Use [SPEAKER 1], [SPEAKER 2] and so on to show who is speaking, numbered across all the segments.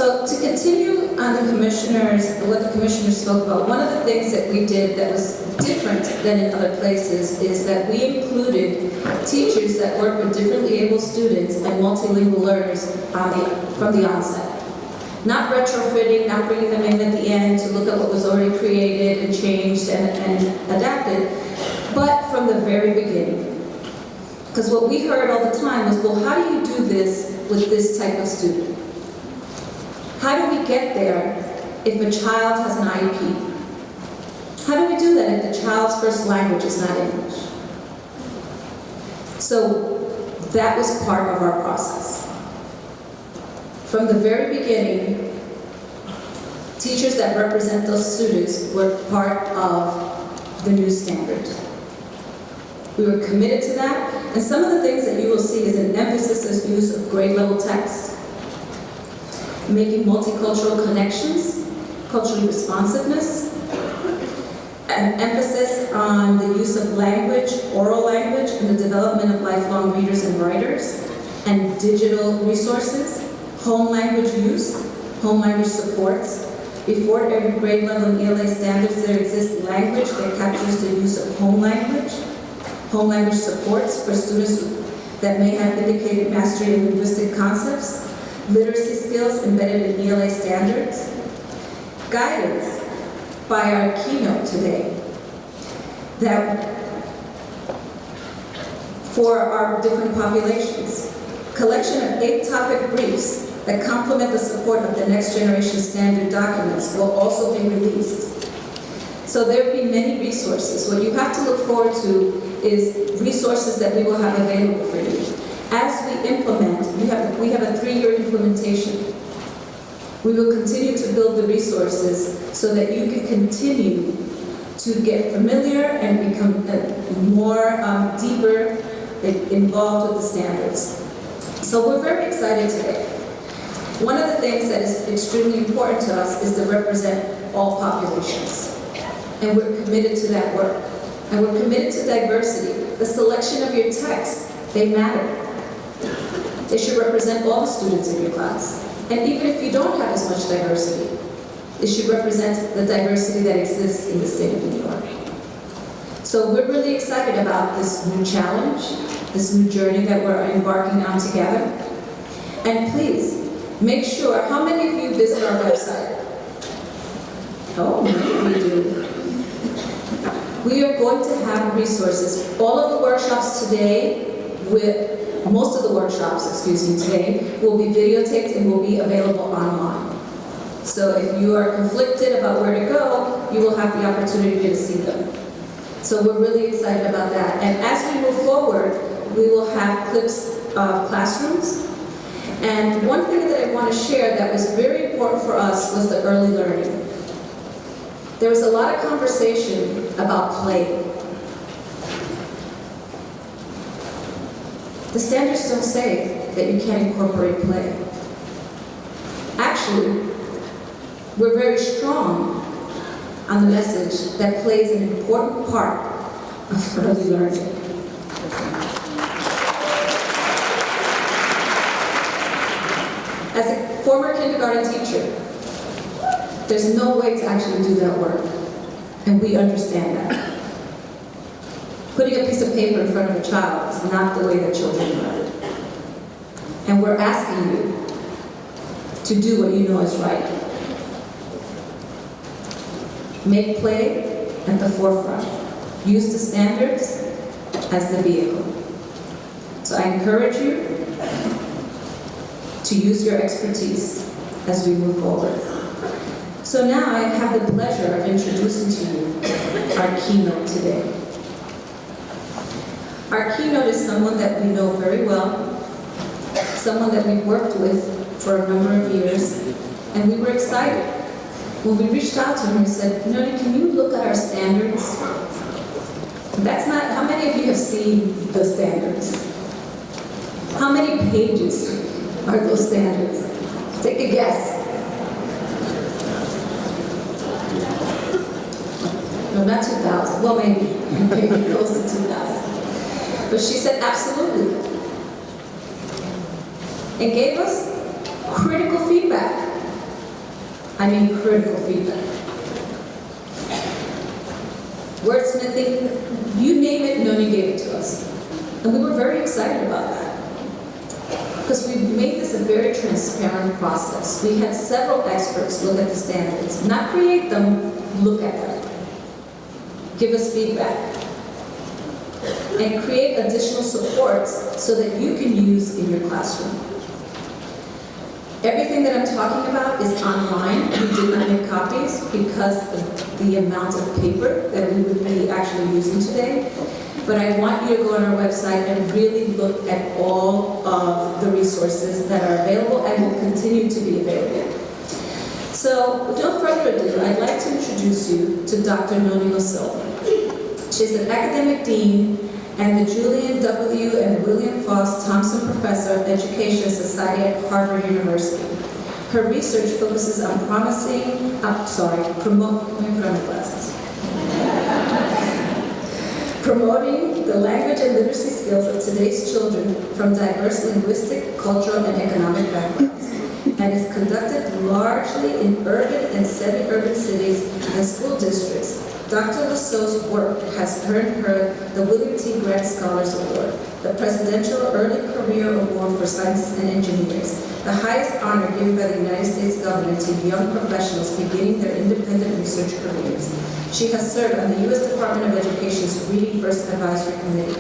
[SPEAKER 1] So to continue on what the commissioners spoke about, one of the things that we did that was different than in other places is that we included teachers that work with differently able students and multilingual learners from the onset. Not retrofitting, not bringing them in at the end to look at what was already created and changed and adapted, but from the very beginning. Because what we heard all the time was, well, how do you do this with this type of student? How do we get there if a child has an IEP? How do we do that if the child's first language is not English? So that was part of our process. From the very beginning, teachers that represent those students were part of the new standard. We were committed to that, and some of the things that you will see is an emphasis on use of grade level text, making multicultural connections, culturally responsiveness, an emphasis on the use of language, oral language, and the development of lifelong readers and writers, and digital resources, home language use, home language supports. Before every grade level in ELA standards, there exists language that captures the use of home language supports for students that may have indicated mastery in linguistic concepts, literacy skills embedded in ELA standards, guidance by our keynote today that for our different populations, collection of 8 topic briefs that complement the support of the next generation standard documents will also be released. So there will be many resources. What you have to look forward to is resources that we will have available for you. As we implement, we have a 3-year implementation. We will continue to build the resources so that you can continue to get familiar and become more deeper involved with the standards. So we're very excited today. One of the things that is extremely important to us is to represent all populations. And we're committed to that work. And we're committed to diversity. The selection of your texts, they matter. They should represent all the students in your class. And even if you don't have as much diversity, it should represent the diversity that exists in the state of New York. So we're really excited about this new challenge, this new journey that we're embarking on together. And please, make sure, how many of you visit our website? Oh, many of you do. We are going to have resources. All of the workshops today, most of the workshops, today, will be videotaped and will be available online. So if you are conflicted about where to go, you will have the opportunity to see them. So we're really excited about that. And as we move forward, we will have clips of classrooms. And one thing that I want to share that was very important for us was the early learning. There was a lot of conversation about play. The standards don't say that you can't incorporate play. Actually, we're very strong on the message that play is an important part of early learning. As a former kindergarten teacher, there's no way to actually do that work, and we understand that. Putting a piece of paper in front of a child is not the way that children learn. And we're asking you to do what you know is right. Make play at the forefront. Use the standards as the vehicle. So I encourage you to use your expertise as we move forward. So now I have the pleasure of introducing to you our keynote today. Our keynote is someone that we know very well, someone that we've worked with for a number of years, and we were excited. When we reached out to her and said, Noni, can you look at our standards? That's not, how many of you have seen the standards? How many pages are those standards? Take a guess. No, not 2,000. Well, maybe close to 2,000. But she said, absolutely. And gave us critical feedback. I mean critical feedback. Wordsmithing, you name it, Noni gave it to us. And we were very excited about that. Because we made this a very transparent process. We had several experts look at the standards, not create them, look at them. Give us feedback. And create additional supports so that you can use in your classroom. Everything that I'm talking about is online. We did not make copies because of the amount of paper that we would be actually using today. But I want you to go on our website and really look at all of the resources that are available and will continue to be available. So, without further ado, I'd like to introduce you to Dr. Noni Lasso. She's an academic dean and the Julian W. and William Foss Thompson Professor of Education Society at Harvard University. Her research focuses on promoting the language and literacy skills of today's children from diverse linguistic, cultural, and economic backgrounds, and is conducted largely in urban and semi-urban cities and school districts. Dr. Lasso's work has earned her the William T. Grant Scholars Award, the Presidential Early Career Award for Scientists and Engineers, the highest honor given by the United States government to young professionals beginning their independent research careers. She has served on the U.S. Department of Education's Reading First Advisory Committee,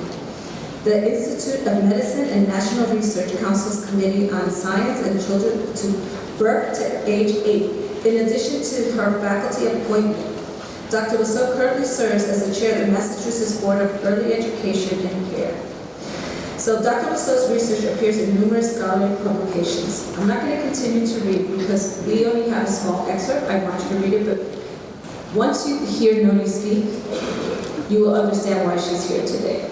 [SPEAKER 1] the Institute of Medicine and National Research Council's Committee on Science and Children to Birth to Age 8. In addition to her faculty appointment, Dr. Lasso currently serves as the chair of the Massachusetts Board of Early Education and Care. So Dr. Lasso's research appears in numerous scholarly publications. I'm not going to continue to read because we only have a small excerpt. I want you to read it, but once you hear Noni speak, you will understand why she's here today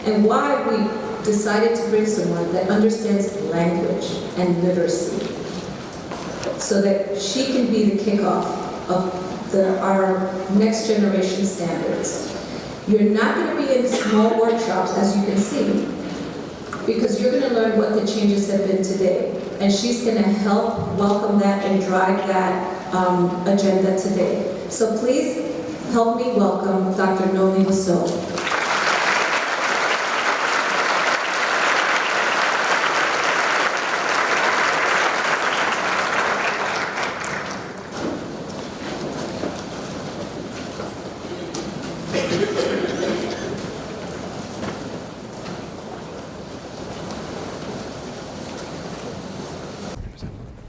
[SPEAKER 1] and why we decided to bring someone that understands language and literacy so that she can be the kickoff of our next generation standards. You're not going to be in small workshops, as you can see, because you're going to learn what the changes have been today. And she's going to help welcome that and drive that agenda today. So please help me welcome Dr. Noni Lasso.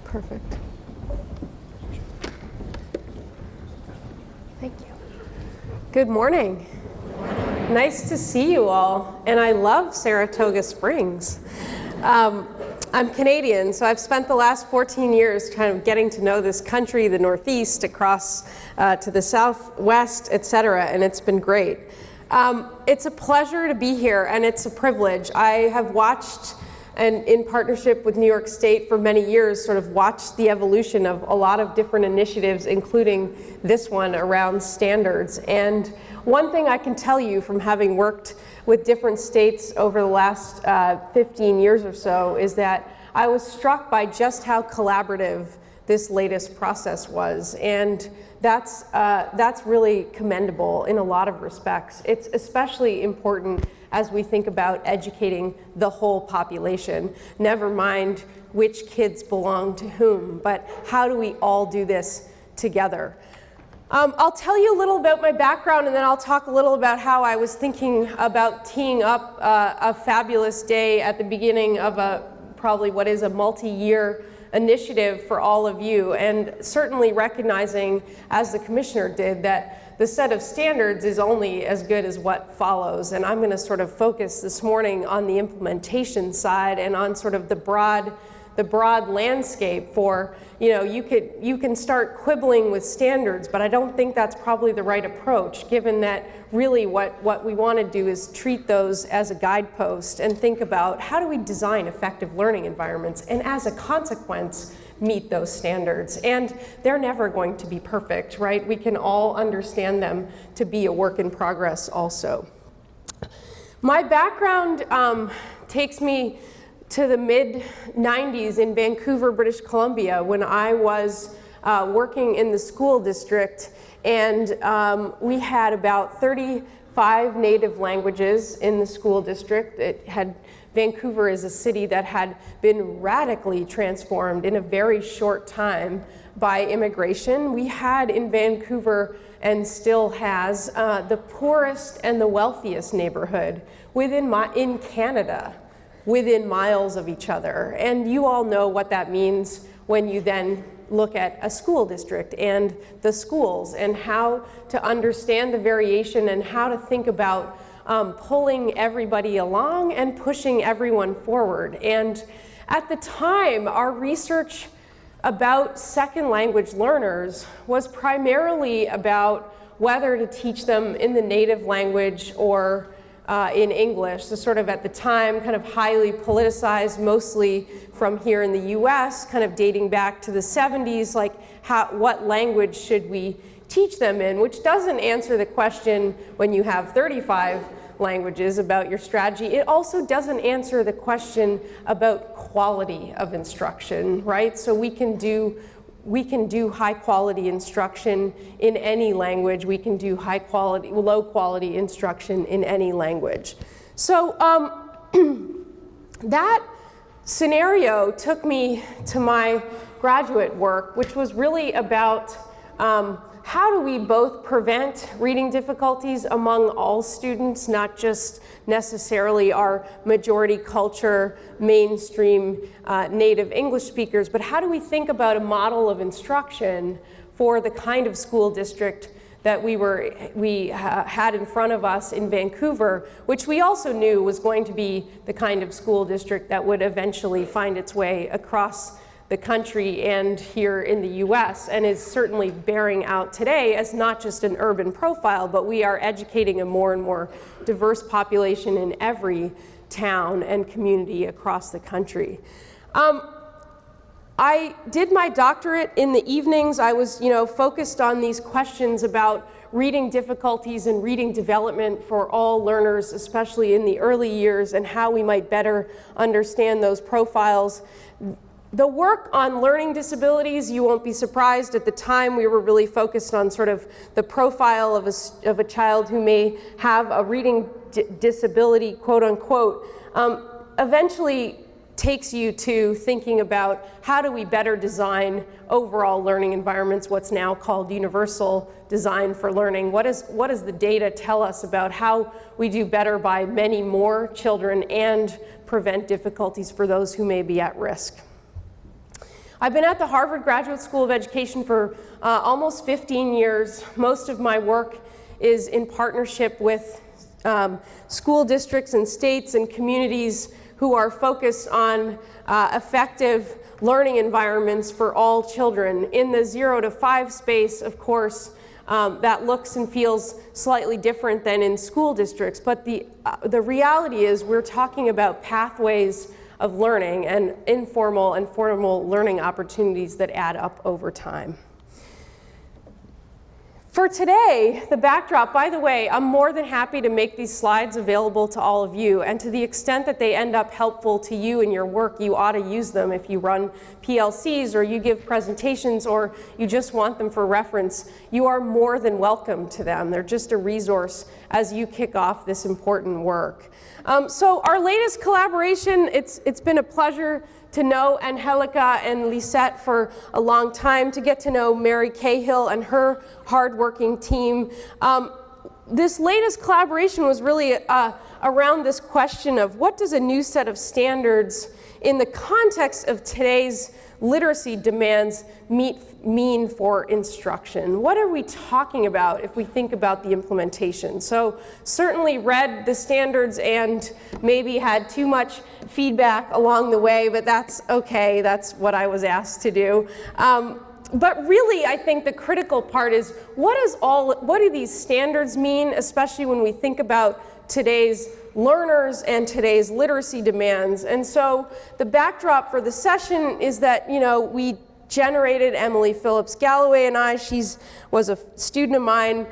[SPEAKER 2] Perfect. Thank you. Good morning. Nice to see you all. And I love Saratoga Springs. I'm Canadian, so I've spent the last 14 years kind of getting to know this country, the Northeast, across to the Southwest, etc., and it's been great. It's a pleasure to be here, and it's a privilege. I have watched, and in partnership with New York State for many years, sort of watched the evolution of a lot of different initiatives, including this one around standards. And one thing I can tell you from having worked with different states over the last 15 years or so is that I was struck by just how collaborative this latest process was. And that's really commendable in a lot of respects. It's especially important as we think about educating the whole population, never mind which kids belong to whom, but how do we all do this together? I'll tell you a little about my background, and then I'll talk a little about how I was thinking about teeing up a fabulous day at the beginning of probably what is a multi-year initiative for all of you, and certainly recognizing, as the commissioner did, that the set of standards is only as good as what follows. And I'm going to sort of focus this morning on the implementation side and on sort of the broad landscape for, you can start quibbling with standards, but I don't think that's probably the right approach, given that really what we want to do is treat those as a guidepost and think about how do we design effective learning environments, and as a consequence, meet those standards. And they're never going to be perfect, right? We can all understand them to be a work in progress also. My background takes me to the mid-90s in Vancouver, British Columbia, when I was working in the school district, and we had about 35 native languages in the school district. Vancouver is a city that had been radically transformed in a very short time by immigration. We had in Vancouver, and still has, the poorest and the wealthiest neighborhood in Canada, within miles of each other. And you all know what that means when you then look at a school district and the schools, and how to understand the variation and how to think about pulling everybody along and pushing everyone forward. And at the time, our research about second language learners was primarily about whether to teach them in the native language or in English. So sort of at the time, kind of highly politicized, mostly from here in the US, kind of dating back to the 70s, like what language should we teach them in, which doesn't answer the question when you have 35 languages about your strategy. It also doesn't answer the question about quality of instruction, right? So we can do high quality instruction in any language. We can do low quality instruction in any language. So that scenario took me to my graduate work, which was really about how do we both prevent reading difficulties among all students, not just necessarily our majority culture, mainstream native English speakers, but how do we think about a model of instruction for the kind of school district that we had in front of us in Vancouver, which we also knew was going to be the kind of school district that would eventually find its way across the country and here in the US, and is certainly bearing out today as not just an urban profile, but we are educating a more and more diverse population in every town and community across the country. I did my doctorate in the evenings. I was, focused on these questions about reading difficulties and reading development for all learners, especially in the early years, and how we might better understand those profiles. The work on learning disabilities, you won't be surprised, at the time we were really focused on sort of the profile of a child who may have a reading disability, quote unquote, eventually takes you to thinking about how do we better design overall learning environments, what's now called universal design for learning. What does the data tell us about how we do better by many more children and prevent difficulties for those who may be at risk? I've been at the Harvard Graduate School of Education for almost 15 years. Most of my work is in partnership with school districts and states and communities who are focused on effective learning environments for all children. In the 0 to 5 space, of course, that looks and feels slightly different than in school districts, but the reality is we're talking about pathways of learning and informal and formal learning opportunities that add up over time. For today, the backdrop, by the way, I'm more than happy to make these slides available to all of you, and to the extent that they end up helpful to you in your work, you ought to use them if you run PLCs or you give presentations or you just want them for reference. You are more than welcome to them. They're just a resource as you kick off this important work. So our latest collaboration, it's been a pleasure to know Angelica and Lisette for a long time, to get to know Mary Cahill and her hardworking team. This latest collaboration was really around this question of what does a new set of standards in the context of today's literacy demands mean for instruction? What are we talking about if we think about the implementation? So certainly read the standards and maybe had too much feedback along the way, but that's okay, that's what I was asked to do. But really, I think the critical part is what do these standards mean, especially when we think about today's learners and today's literacy demands. And so the backdrop for the session is that, we generated Emily Phillips Galloway and I. She was a student of mine,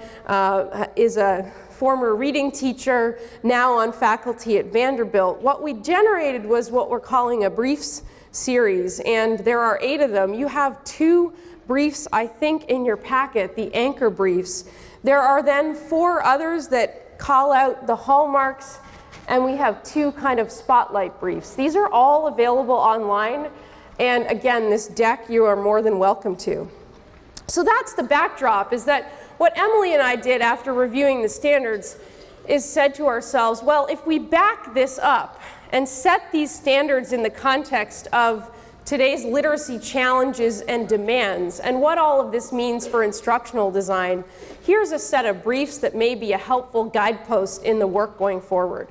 [SPEAKER 2] is a former reading teacher, now on faculty at Vanderbilt. What we generated was what we're calling a briefs series, and there are 8 of them. You have 2 briefs, I think, in your packet, the anchor briefs. There are then 4 others that call out the hallmarks, and we have 2 kind of spotlight briefs. These are all available online, and again, this deck you are more than welcome to. So that's the backdrop, is that what Emily and I did after reviewing the standards is said to ourselves, well, if we back this up and set these standards in the context of today's literacy challenges and demands and what all of this means for instructional design, here's a set of briefs that may be a helpful guidepost in the work going forward.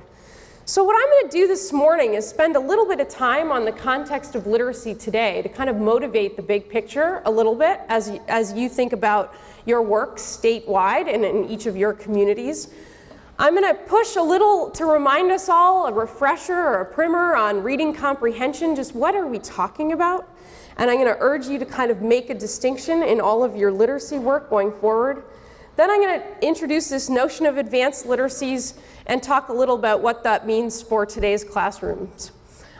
[SPEAKER 2] So what I'm going to do this morning is spend a little bit of time on the context of literacy today to kind of motivate the big picture a little bit as you think about your work statewide and in each of your communities. I'm going to push a little to remind us all, a refresher or a primer on reading comprehension, just what are we talking about? And I'm going to urge you to kind of make a distinction in all of your literacy work going forward. Then I'm going to introduce this notion of advanced literacies and talk a little about what that means for today's classrooms.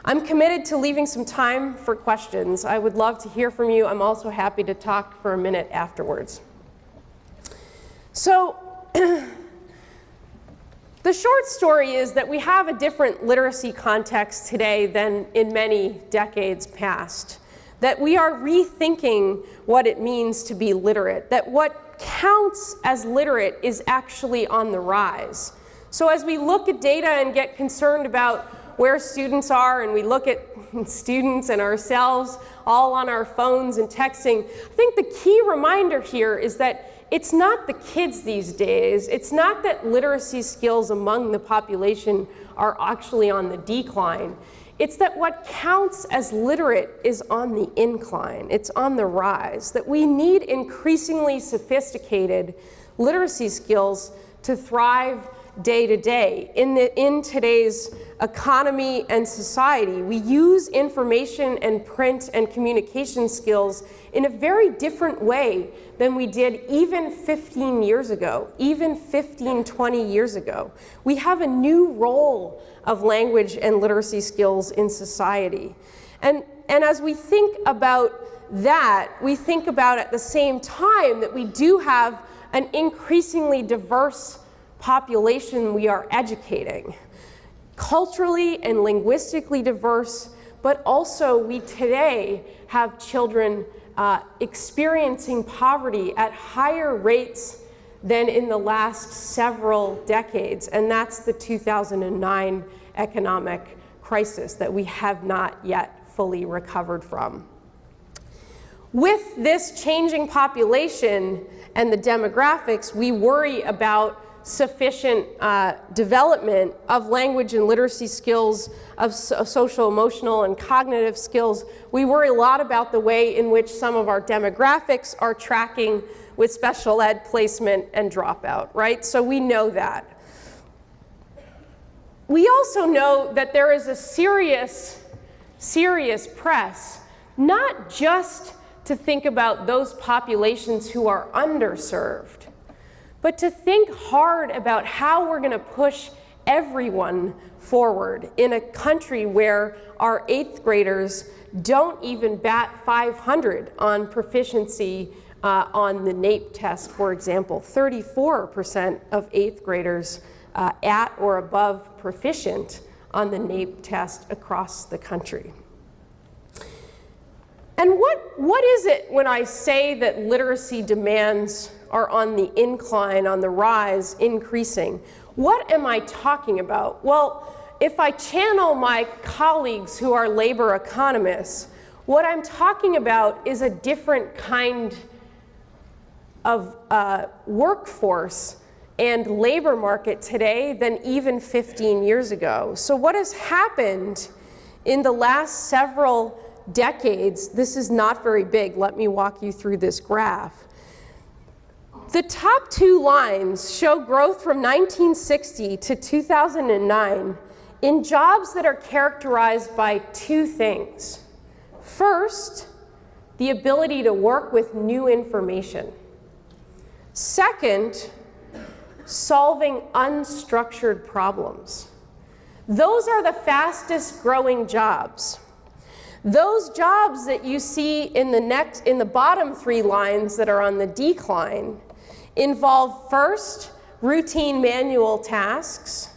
[SPEAKER 2] I'm committed to leaving some time for questions. I would love to hear from you. I'm also happy to talk for a minute afterwards. So, the short story is that we have a different literacy context today than in many decades past. That we are rethinking what it means to be literate. That what counts as literate is actually on the rise. So as we look at data and get concerned about where students are, and we look at students and ourselves all on our phones and texting, I think the key reminder here is that it's not the kids these days. It's not that literacy skills among the population are actually on the decline. It's that what counts as literate is on the incline. It's on the rise. That we need increasingly sophisticated literacy skills to thrive day to day. In today's economy and society, we use information and print and communication skills in a very different way than we did even 15 years ago, even 15, 20 years ago. We have a new role of language and literacy skills in society. And as we think about that, we think about at the same time that we do have an increasingly diverse population we are educating. Culturally and linguistically diverse, but also we today have children experiencing poverty at higher rates than in the last several decades, and that's the 2009 economic crisis that we have not yet fully recovered from. With this changing population and the demographics, we worry about sufficient development of language and literacy skills, of social, emotional, and cognitive skills. We worry a lot about the way in which some of our demographics are tracking with special ed placement and dropout, right? So we know that. We also know that there is a serious press, not just to think about those populations who are underserved, but to think hard about how we're going to push everyone forward in a country where our 8th graders don't even bat 500 on proficiency on the NAEP test, for example. 34% of 8th graders at or above proficient on the NAEP test across the country. And what is it when I say that literacy demands are on the incline, on the rise, increasing? What am I talking about? Well, if I channel my colleagues who are labor economists, what I'm talking about is a different kind of workforce and labor market today than even 15 years ago. So what has happened in the last several decades, this is not very big, let me walk you through this graph. The top 2 lines show growth from 1960 to 2009 in jobs that are characterized by 2 things. First, the ability to work with new information. Second, solving unstructured problems. Those are the fastest growing jobs. Those jobs that you see in the bottom 3 lines that are on the decline involve, first, routine manual tasks,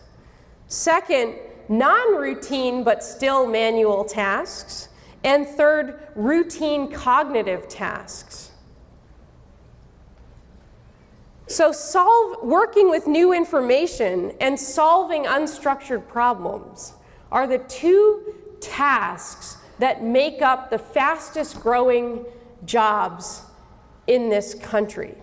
[SPEAKER 2] second, non-routine but still manual tasks, and third, routine cognitive tasks. So working with new information and solving unstructured problems are the 2 tasks that make up the fastest growing jobs in this country.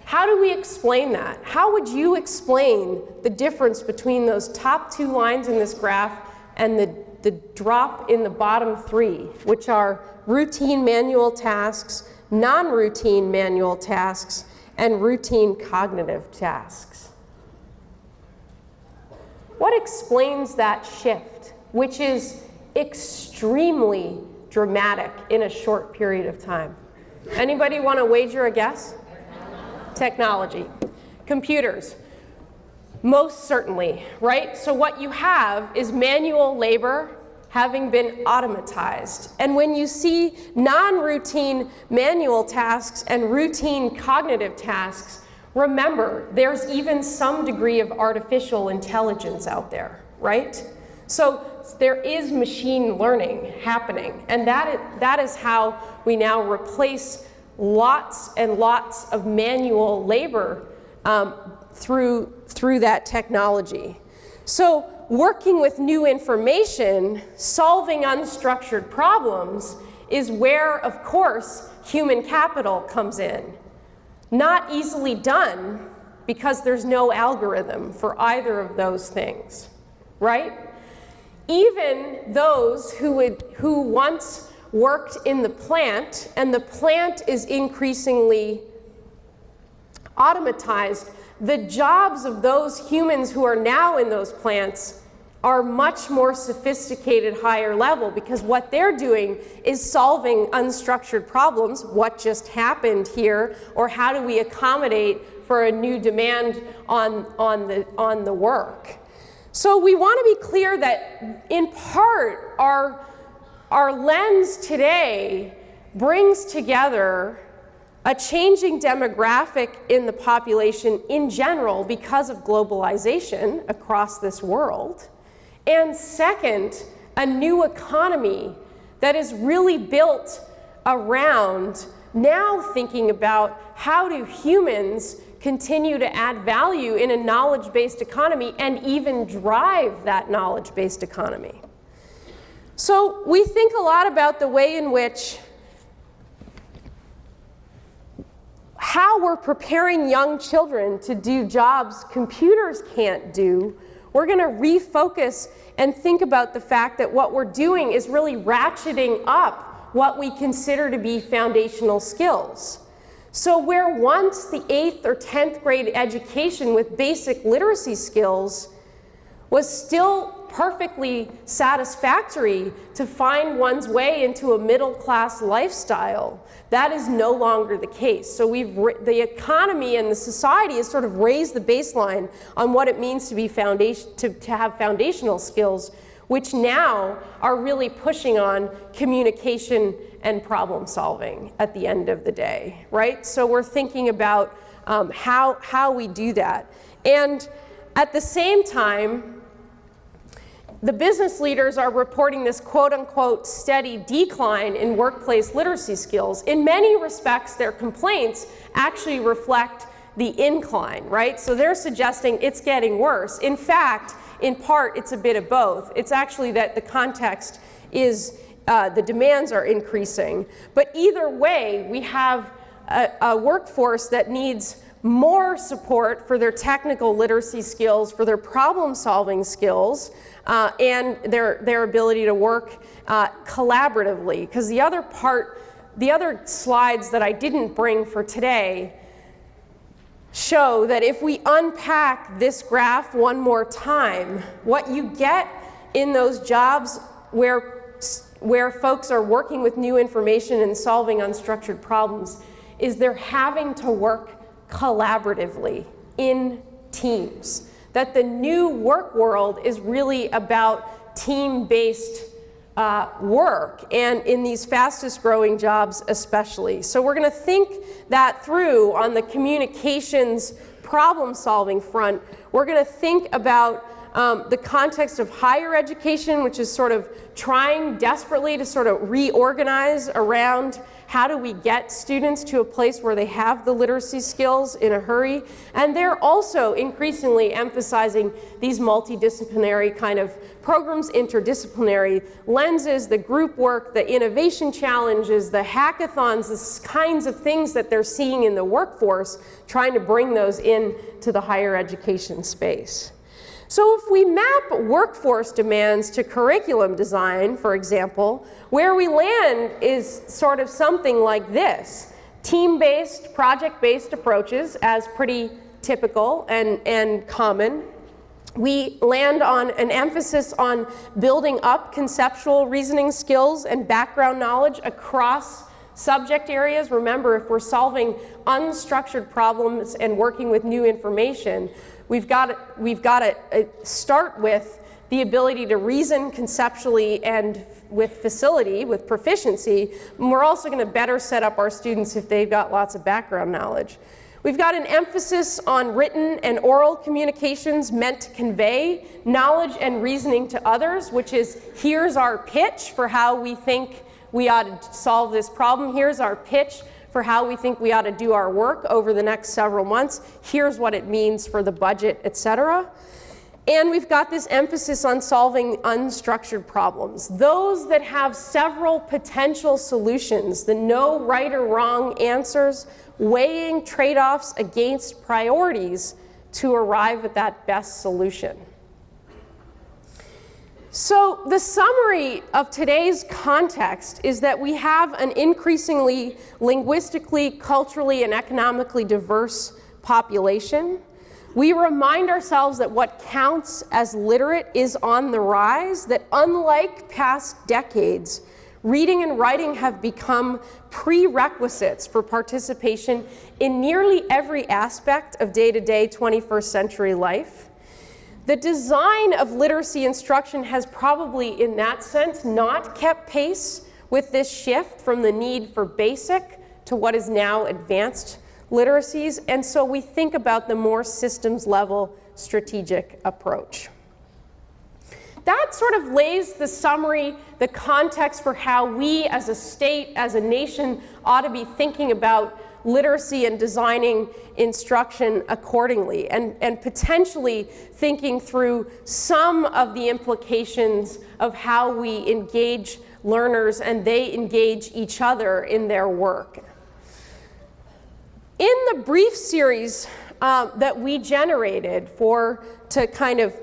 [SPEAKER 2] How do we explain that? How would you explain the difference between those top 2 lines in this graph and the drop in the bottom 3, which are routine manual tasks, non-routine manual tasks, and routine cognitive tasks? What explains that shift, which is extremely dramatic in a short period of time? Anybody want to wager a guess? Technology. Computers. Most certainly, right? So what you have is manual labor having been automatized. And when you see non-routine manual tasks and routine cognitive tasks, remember, there's even some degree of artificial intelligence out there, right? So there is machine learning happening, and that is how we now replace lots and lots of manual labor through that technology. So working with new information, solving unstructured problems is where, of course, human capital comes in. Not easily done because there's no algorithm for either of those things, right? Even those who once worked in the plant, and the plant is increasingly automatized, the jobs of those humans who are now in those plants are much more sophisticated, higher level, because what they're doing is solving unstructured problems. What just happened here, or how do we accommodate for a new demand on the work? So we want to be clear that in part our lens today brings together a changing demographic in the population in general because of globalization across this world. And second, a new economy that is really built around now thinking about how do humans continue to add value in a knowledge-based economy and even drive that knowledge-based economy. So we think a lot about the way in which how we're preparing young children to do jobs computers can't do. We're going to refocus and think about the fact that what we're doing is really ratcheting up what we consider to be foundational skills. So where once the 8th or 10th grade education with basic literacy skills was still perfectly satisfactory to find one's way into a middle-class lifestyle, that is no longer the case. So the economy and the society has sort of raised the baseline on what it means to be to have foundational skills, which now are really pushing on communication and problem solving at the end of the day, right? So we're thinking about how we do that. And at the same time, the business leaders are reporting this quote-unquote steady decline in workplace literacy skills. In many respects, their complaints actually reflect the incline, right? So they're suggesting it's getting worse. In fact, in part, it's a bit of both. It's actually that the context is the demands are increasing. But either way, we have a workforce that needs more support for their technical literacy skills, for their problem-solving skills, and their ability to work collaboratively. Because the other slides that I didn't bring for today show that if we unpack this graph one more time, what you get in those jobs where folks are working with new information and solving unstructured problems is they're having to work collaboratively in teams. That the new work world is really about team-based work, and in these fastest growing jobs especially. So we're going to think that through on the communications problem solving front. We're going to think about the context of higher education, which is sort of trying desperately to sort of reorganize around how do we get students to a place where they have the literacy skills in a hurry. And they're also increasingly emphasizing these multidisciplinary kind of programs, interdisciplinary lenses, the group work, the innovation challenges, the hackathons, the kinds of things that they're seeing in the workforce, trying to bring those in to the higher education space. So if we map workforce demands to curriculum design, for example, where we land is sort of something like this. Team-based, project-based approaches as pretty typical and common. We land on an emphasis on building up conceptual reasoning skills and background knowledge across subject areas. Remember, if we're solving unstructured problems and working with new information, we've got to start with the ability to reason conceptually and with facility, with proficiency. And we're also going to better set up our students if they've got lots of background knowledge. We've got an emphasis on written and oral communications meant to convey knowledge and reasoning to others, which is, here's our pitch for how we think we ought to solve this problem. Here's our pitch for how we think we ought to do our work over the next several months. Here's what it means for the budget, etc. And we've got this emphasis on solving unstructured problems, those that have several potential solutions, the no right or wrong answers, weighing trade-offs against priorities to arrive at that best solution. So the summary of today's context is that we have an increasingly linguistically, culturally, and economically diverse population. We remind ourselves that what counts as literate is on the rise, that unlike past decades, reading and writing have become prerequisites for participation in nearly every aspect of day-to-day 21st century life. The design of literacy instruction has probably, in that sense, not kept pace with this shift from the need for basic to what is now advanced literacies, and so we think about the more systems-level strategic approach. That sort of lays the summary, the context for how we as a state, as a nation, ought to be thinking about literacy and designing instruction accordingly, and potentially thinking through some of the implications of how we engage learners and they engage each other in their work. In the brief series that we generated to kind of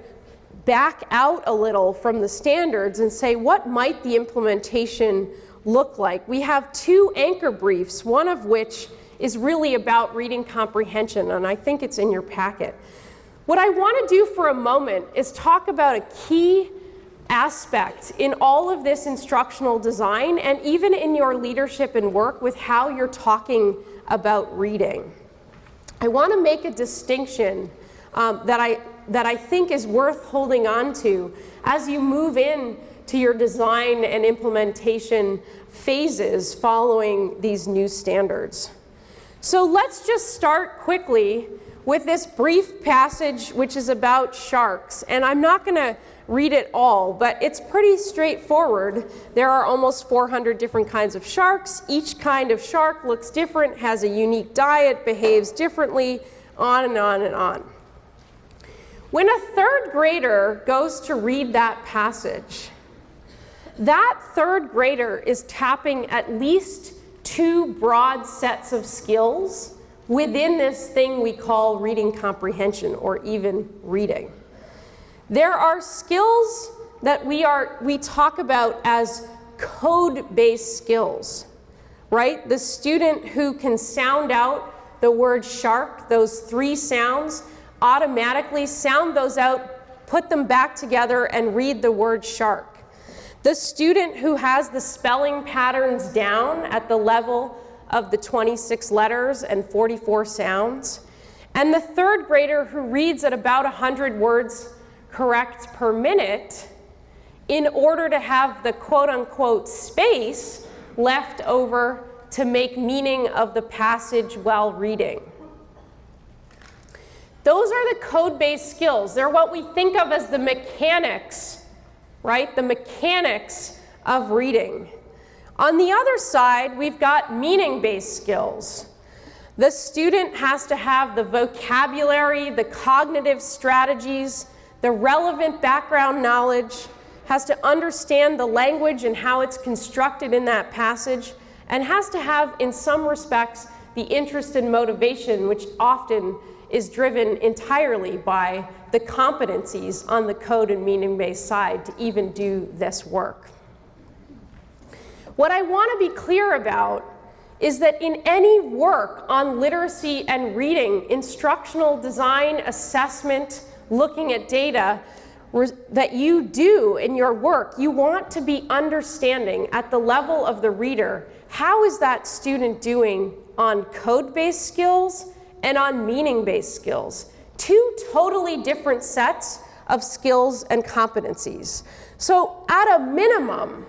[SPEAKER 2] back out a little from the standards and say, what might the implementation look like? We have two anchor briefs, one of which is really about reading comprehension, and I think it's in your packet. What I want to do for a moment is talk about a key aspect in all of this instructional design, and even in your leadership and work with how you're talking about reading. I want to make a distinction that I think is worth holding on to as you move in to your design and implementation phases following these new standards. So let's just start quickly with this brief passage which is about sharks. And I'm not going to read it all, but it's pretty straightforward. There are almost 400 different kinds of sharks. Each kind of shark looks different, has a unique diet, behaves differently, on and on and on. When a third grader goes to read that passage, that third grader is tapping at least two broad sets of skills within this thing we call reading comprehension, or even reading. There are skills that we talk about as code-based skills, right? The student who can sound out the word shark, those three sounds, automatically sound those out, put them back together, and read the word shark. The student who has the spelling patterns down at the level of the 26 letters and 44 sounds, and the third grader who reads at about 100 words correct per minute in order to have the quote-unquote space left over to make meaning of the passage while reading. Those are the code-based skills. They're what we think of as the mechanics, right? The mechanics of reading. On the other side, we've got meaning-based skills. The student has to have the vocabulary, the cognitive strategies, the relevant background knowledge, has to understand the language and how it's constructed in that passage, and has to have, in some respects, the interest and motivation, which often is driven entirely by the competencies on the code and meaning-based side to even do this work. What I want to be clear about is that in any work on literacy and reading, instructional design, assessment, looking at data, that you do in your work, you want to be understanding at the level of the reader, how is that student doing on code-based skills and on meaning-based skills? Two totally different sets of skills and competencies. So at a minimum,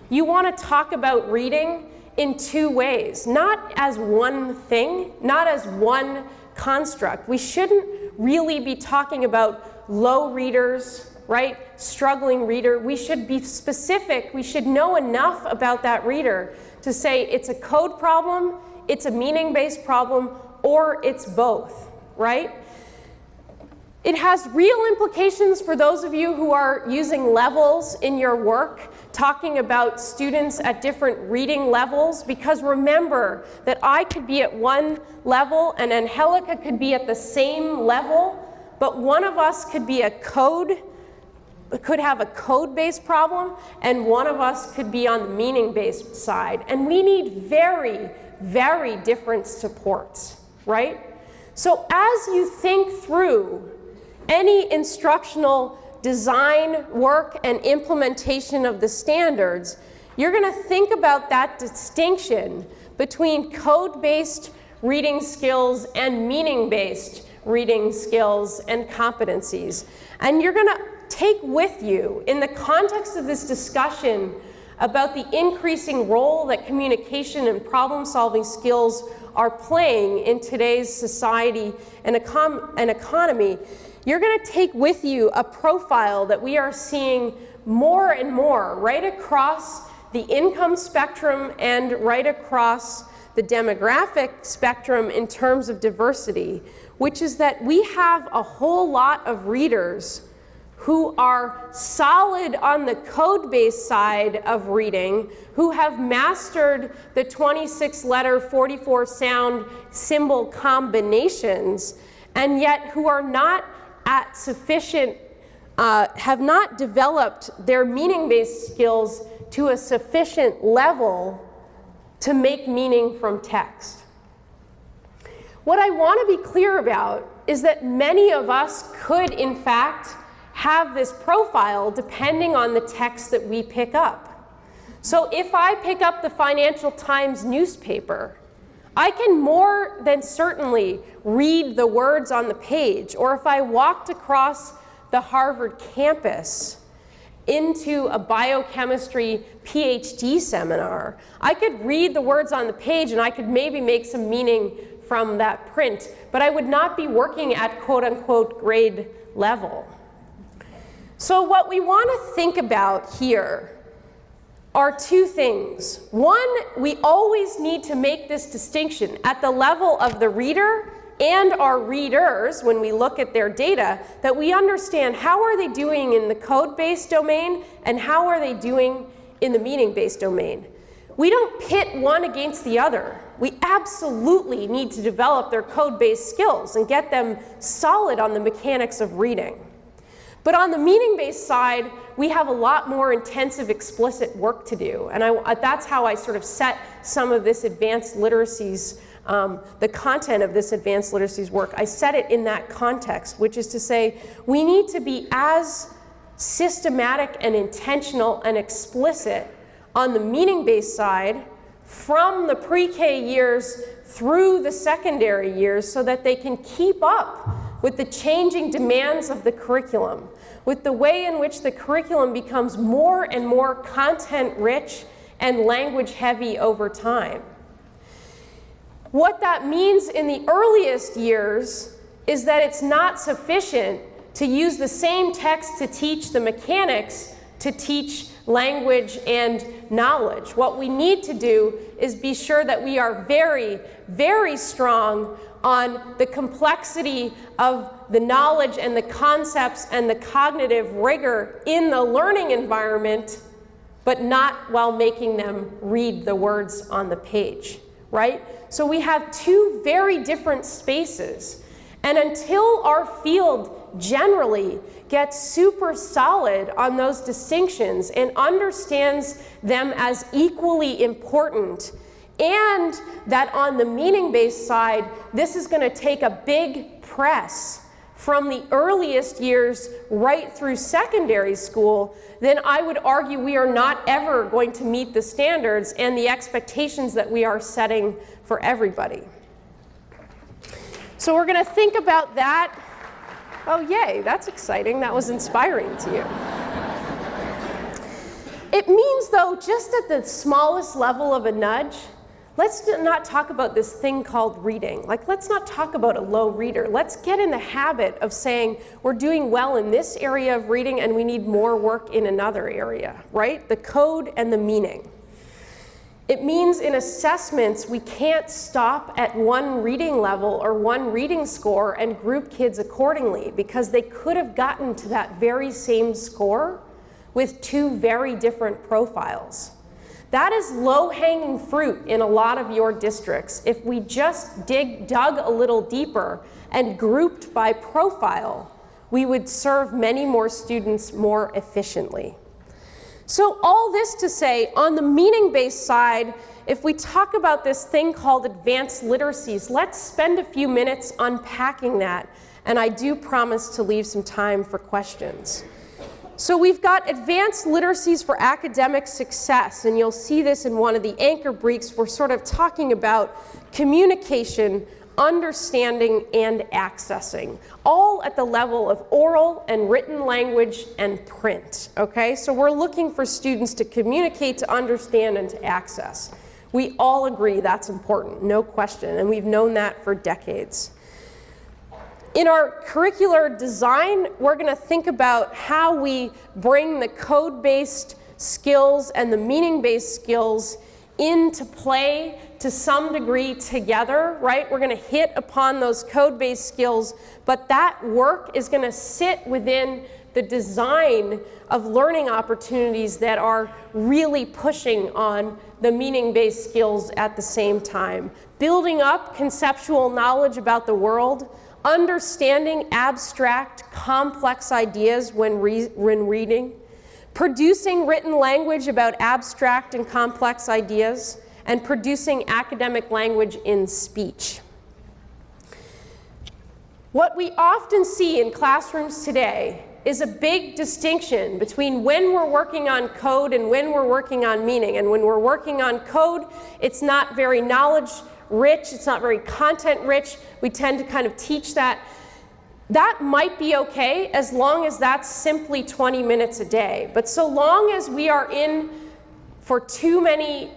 [SPEAKER 2] you want to talk about reading in two ways, not as one thing, not as one construct. We shouldn't really be talking about low readers, right? Struggling reader. We should be specific. We should know enough about that reader to say it's a code problem, it's a meaning-based problem, or it's both, right? It has real implications for those of you who are using levels in your work, talking about students at different reading levels, because remember that I could be at one level and Angelica could be at the same level, but one of us could have a code-based problem, and one of us could be on the meaning-based side. And we need very, very different supports, right? So as you think through any instructional design work and implementation of the standards, you're going to think about that distinction between code-based reading skills and meaning-based reading skills and competencies. And you're going to take with you, in the context of this discussion about the increasing role that communication and problem-solving skills are playing in today's society and economy, you're going to take with you a profile that we are seeing more and more right across the income spectrum and right across the demographic spectrum in terms of diversity, which is that we have a whole lot of readers who are solid on the code-based side of reading, who have mastered the 26-letter, 44-sound symbol combinations, and yet who are not at sufficient, have not developed their meaning-based skills to a sufficient level to make meaning from text. What I want to be clear about is that many of us could, in fact, have this profile depending on the text that we pick up. So if I pick up the Financial Times newspaper, I can more than certainly read the words on the page. Or if I walked across the Harvard campus into a biochemistry PhD seminar, I could read the words on the page and I could maybe make some meaning from that print, but I would not be working at quote-unquote grade level. So what we want to think about here are two things. One, we always need to make this distinction at the level of the reader and our readers when we look at their data, that we understand how are they doing in the code-based domain and how are they doing in the meaning-based domain. We don't pit one against the other. We absolutely need to develop their code-based skills and get them solid on the mechanics of reading. But on the meaning-based side, we have a lot more intensive, explicit work to do. And that's how I sort of set some of this advanced literacies, the content of this advanced literacies work. I set it in that context, which is to say, we need to be as systematic and intentional and explicit on the meaning-based side from the pre-K years through the secondary years so that they can keep up with the changing demands of the curriculum. with the way in which the curriculum becomes more and more content-rich and language-heavy over time. What that means in the earliest years is that it's not sufficient to use the same text to teach the mechanics to teach language and knowledge. What we need to do is be sure that we are very, very strong on the complexity of the knowledge and the concepts and the cognitive rigor in the learning environment, but not while making them read the words on the page, right? So we have two very different spaces. And until our field generally gets super solid on those distinctions and understands them as equally important, and that on the meaning-based side, this is going to take a big press from the earliest years right through secondary school, then I would argue we are not ever going to meet the standards and the expectations that we are setting for everybody. So we're going to think about that. Oh, yay, that's exciting. That was inspiring to you. It means, though, just at the smallest level of a nudge, let's not talk about this thing called reading. Like, let's not talk about a low reader. Let's get in the habit of saying we're doing well in this area of reading and we need more work in another area, right? The code and the meaning. It means in assessments, we can't stop at one reading level or one reading score and group kids accordingly, because they could have gotten to that very same score with two very different profiles. That is low-hanging fruit in a lot of your districts. If we just dug a little deeper and grouped by profile, we would serve many more students more efficiently. So all this to say, on the meaning-based side, if we talk about this thing called advanced literacies, let's spend a few minutes unpacking that, and I do promise to leave some time for questions. So we've got advanced literacies for academic success, and you'll see this in one of the anchor briefs. We're sort of talking about communication, understanding, and accessing, all at the level of oral and written language and print, okay? So we're looking for students to communicate, to understand, and to access. We all agree that's important, no question, and we've known that for decades. In our curricular design, we're going to think about how we bring the code-based skills and the meaning-based skills into play to some degree together, right? We're going to hit upon those code-based skills, but that work is going to sit within the design of learning opportunities that are really pushing on the meaning-based skills at the same time. Building up conceptual knowledge about the world, understanding abstract, complex ideas when reading, producing written language about abstract and complex ideas, and producing academic language in speech. What we often see in classrooms today is a big distinction between when we're working on code and when we're working on meaning. And when we're working on code, it's not very knowledge-rich, it's not very content-rich. We tend to kind of teach that. That might be okay as long as that's simply 20 minutes a day. But so long as we are in for too many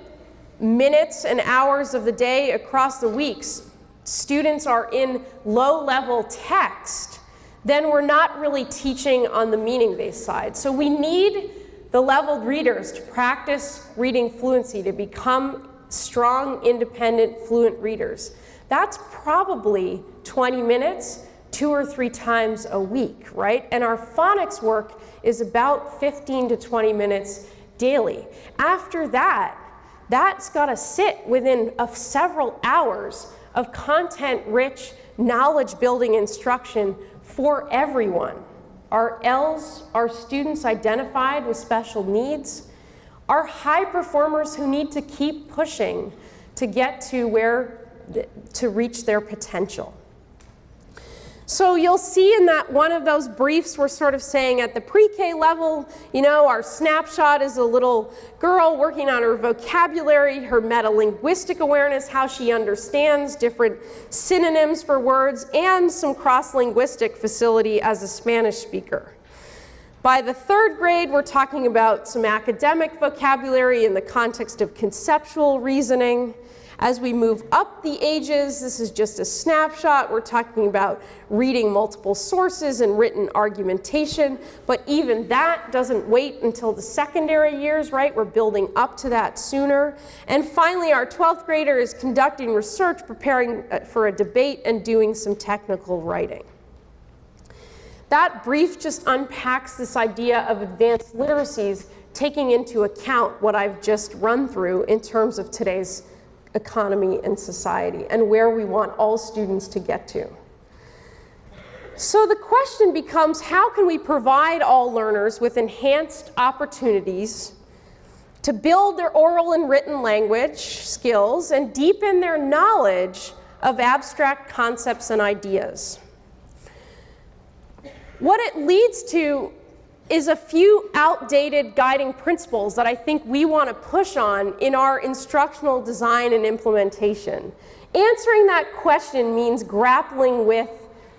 [SPEAKER 2] minutes and hours of the day across the weeks, students are in low-level text, then we're not really teaching on the meaning-based side. So we need the leveled readers to practice reading fluency, to become strong, independent, fluent readers. That's probably 20 minutes, 2 or 3 times a week, right? And our phonics work is about 15 to 20 minutes daily. After that, that's got to sit within several hours of content-rich, knowledge-building instruction for everyone. Our Ls, our students identified with special needs, our high performers who need to keep pushing to get to reach their potential. So you'll see in that one of those briefs, we're sort of saying at the pre-K level, you know, our snapshot is a little girl working on her vocabulary, her meta-linguistic awareness, how she understands different synonyms for words, and some cross-linguistic facility as a Spanish speaker. By the third grade, we're talking about some academic vocabulary in the context of conceptual reasoning. As we move up the ages, this is just a snapshot. We're talking about reading multiple sources and written argumentation, but even that doesn't wait until the secondary years, right? We're building up to that sooner. And finally, our 12th grader is conducting research, preparing for a debate, and doing some technical writing. That brief just unpacks this idea of advanced literacies, taking into account what I've just run through in terms of today's economy and society and where we want all students to get to. So the question becomes, how can we provide all learners with enhanced opportunities to build their oral and written language skills and deepen their knowledge of abstract concepts and ideas? What it leads to is a few outdated guiding principles that I think we want to push on in our instructional design and implementation. Answering that question means grappling with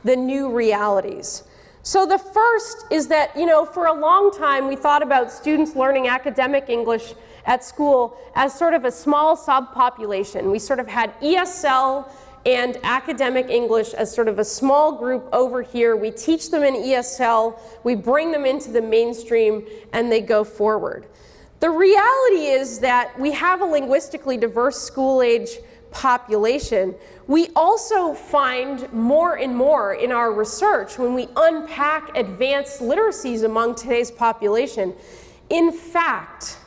[SPEAKER 2] the new realities. So the first is that, for a long time we thought about students learning academic English at school as sort of a small subpopulation. We sort of had ESL and academic English as sort of a small group over here. We teach them in ESL, we bring them into the mainstream, and they go forward. The reality is that we have a linguistically diverse school-age population. We also find more and more in our research when we unpack advanced literacies among today's population. In fact,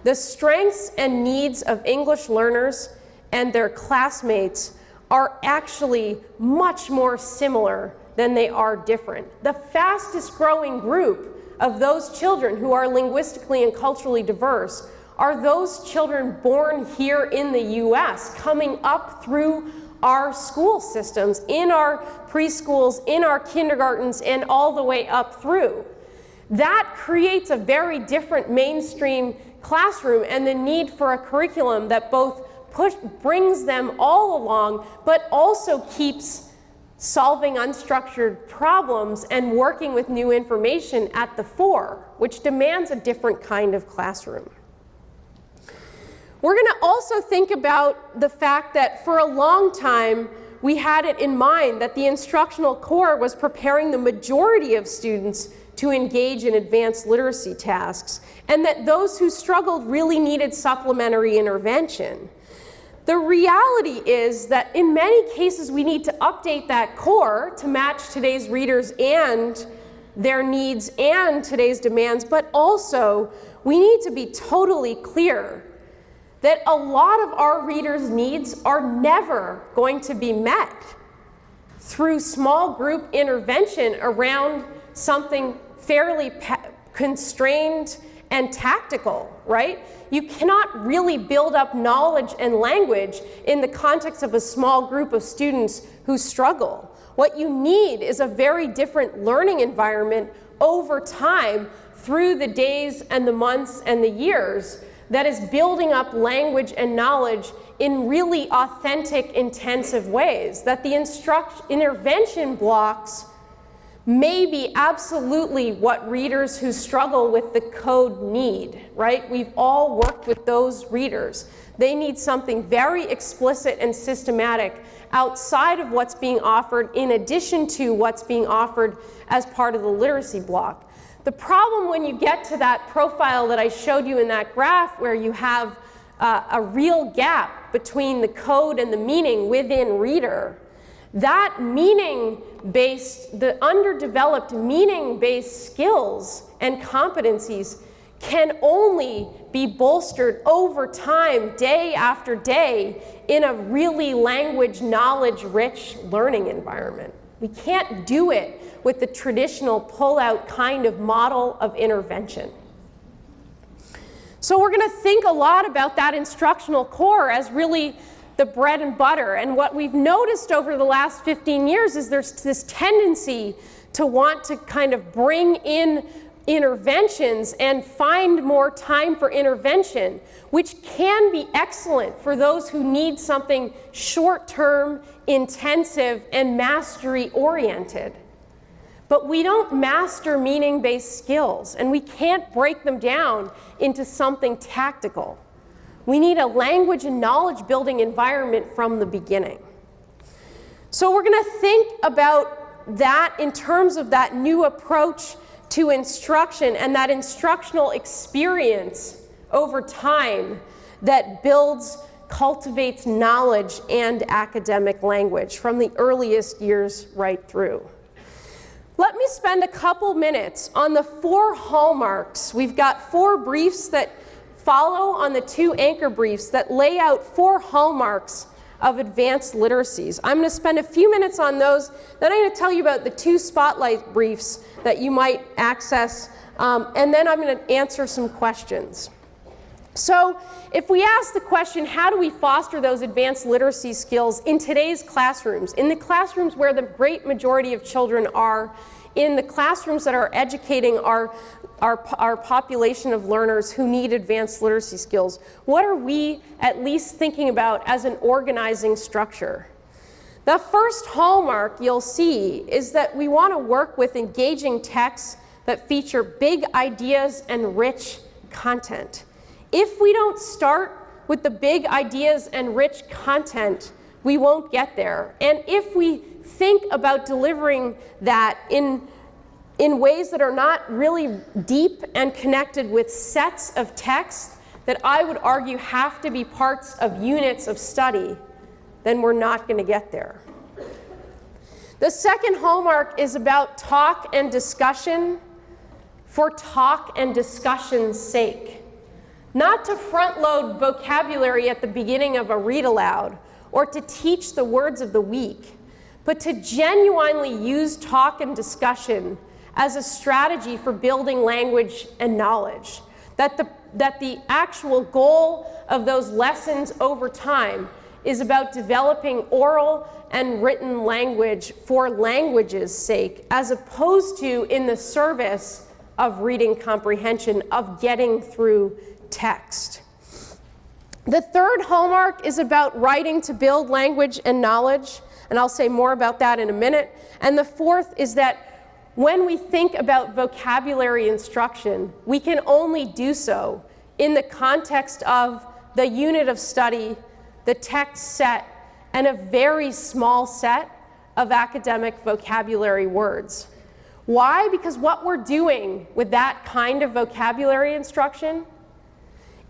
[SPEAKER 2] the strengths and needs of English learners and their classmates are actually much more similar than they are different. The fastest growing group of those children who are linguistically and culturally diverse are those children born here in the US, coming up through our school systems, in our preschools, in our kindergartens, and all the way up through. That creates a very different mainstream classroom and the need for a curriculum that both brings them all along, but also keeps solving unstructured problems and working with new information at the fore, which demands a different kind of classroom. We're going to also think about the fact that for a long time, we had it in mind that the instructional core was preparing the majority of students to engage in advanced literacy tasks, and that those who struggled really needed supplementary intervention. The reality is that in many cases we need to update that core to match today's readers and their needs and today's demands, but also we need to be totally clear that a lot of our readers' needs are never going to be met through small group intervention around something fairly constrained and tactical, right? You cannot really build up knowledge and language in the context of a small group of students who struggle. What you need is a very different learning environment over time through the days and the months and the years that is building up language and knowledge in really authentic, intensive ways, that the intervention blocks may be absolutely what readers who struggle with the code need, right? We've all worked with those readers. They need something very explicit and systematic outside of what's being offered, in addition to what's being offered as part of the literacy block. The problem when you get to that profile that I showed you in that graph, where you have a real gap between the code and the meaning within reader, that meaning-based, the underdeveloped meaning-based skills and competencies can only be bolstered over time, day after day, in a really language, knowledge-rich learning environment. We can't do it with the traditional pull-out kind of model of intervention. So we're going to think a lot about that instructional core as really the bread and butter. And what we've noticed over the last 15 years is there's this tendency to want to kind of bring in interventions and find more time for intervention, which can be excellent for those who need something short-term, intensive, and mastery-oriented. but we don't master meaning-based skills, and we can't break them down into something tactical. We need a language and knowledge-building environment from the beginning. So we're going to think about that in terms of that new approach to instruction and that instructional experience over time that cultivates knowledge and academic language from the earliest years right through. Let me spend a couple minutes on the 4 hallmarks. We've got 4 briefs that follow on the 2 anchor briefs that lay out 4 hallmarks of advanced literacies. I'm going to spend a few minutes on those, then I'm going to tell you about the 2 spotlight briefs that you might access, and then I'm going to answer some questions. So if we ask the question, how do we foster those advanced literacy skills in today's classrooms, in the classrooms where the great majority of children are, in the classrooms that are educating our population of learners who need advanced literacy skills, what are we at least thinking about as an organizing structure? The first hallmark you'll see is that we want to work with engaging texts that feature big ideas and rich content. If we don't start with the big ideas and rich content, we won't get there. And if we think about delivering that in ways that are not really deep and connected with sets of text that I would argue have to be parts of units of study, then we're not going to get there. The second hallmark is about talk and discussion for talk and discussion's sake. Not to front-load vocabulary at the beginning of a read aloud or to teach the words of the week, but to genuinely use talk and discussion as a strategy for building language and knowledge. That the actual goal of those lessons over time is about developing oral and written language for language's sake, as opposed to in the service of reading comprehension, of getting through text. The third hallmark is about writing to build language and knowledge, and I'll say more about that in a minute. And the fourth is that when we think about vocabulary instruction, we can only do so in the context of the unit of study, the text set, and a very small set of academic vocabulary words. Why? Because what we're doing with that kind of vocabulary instruction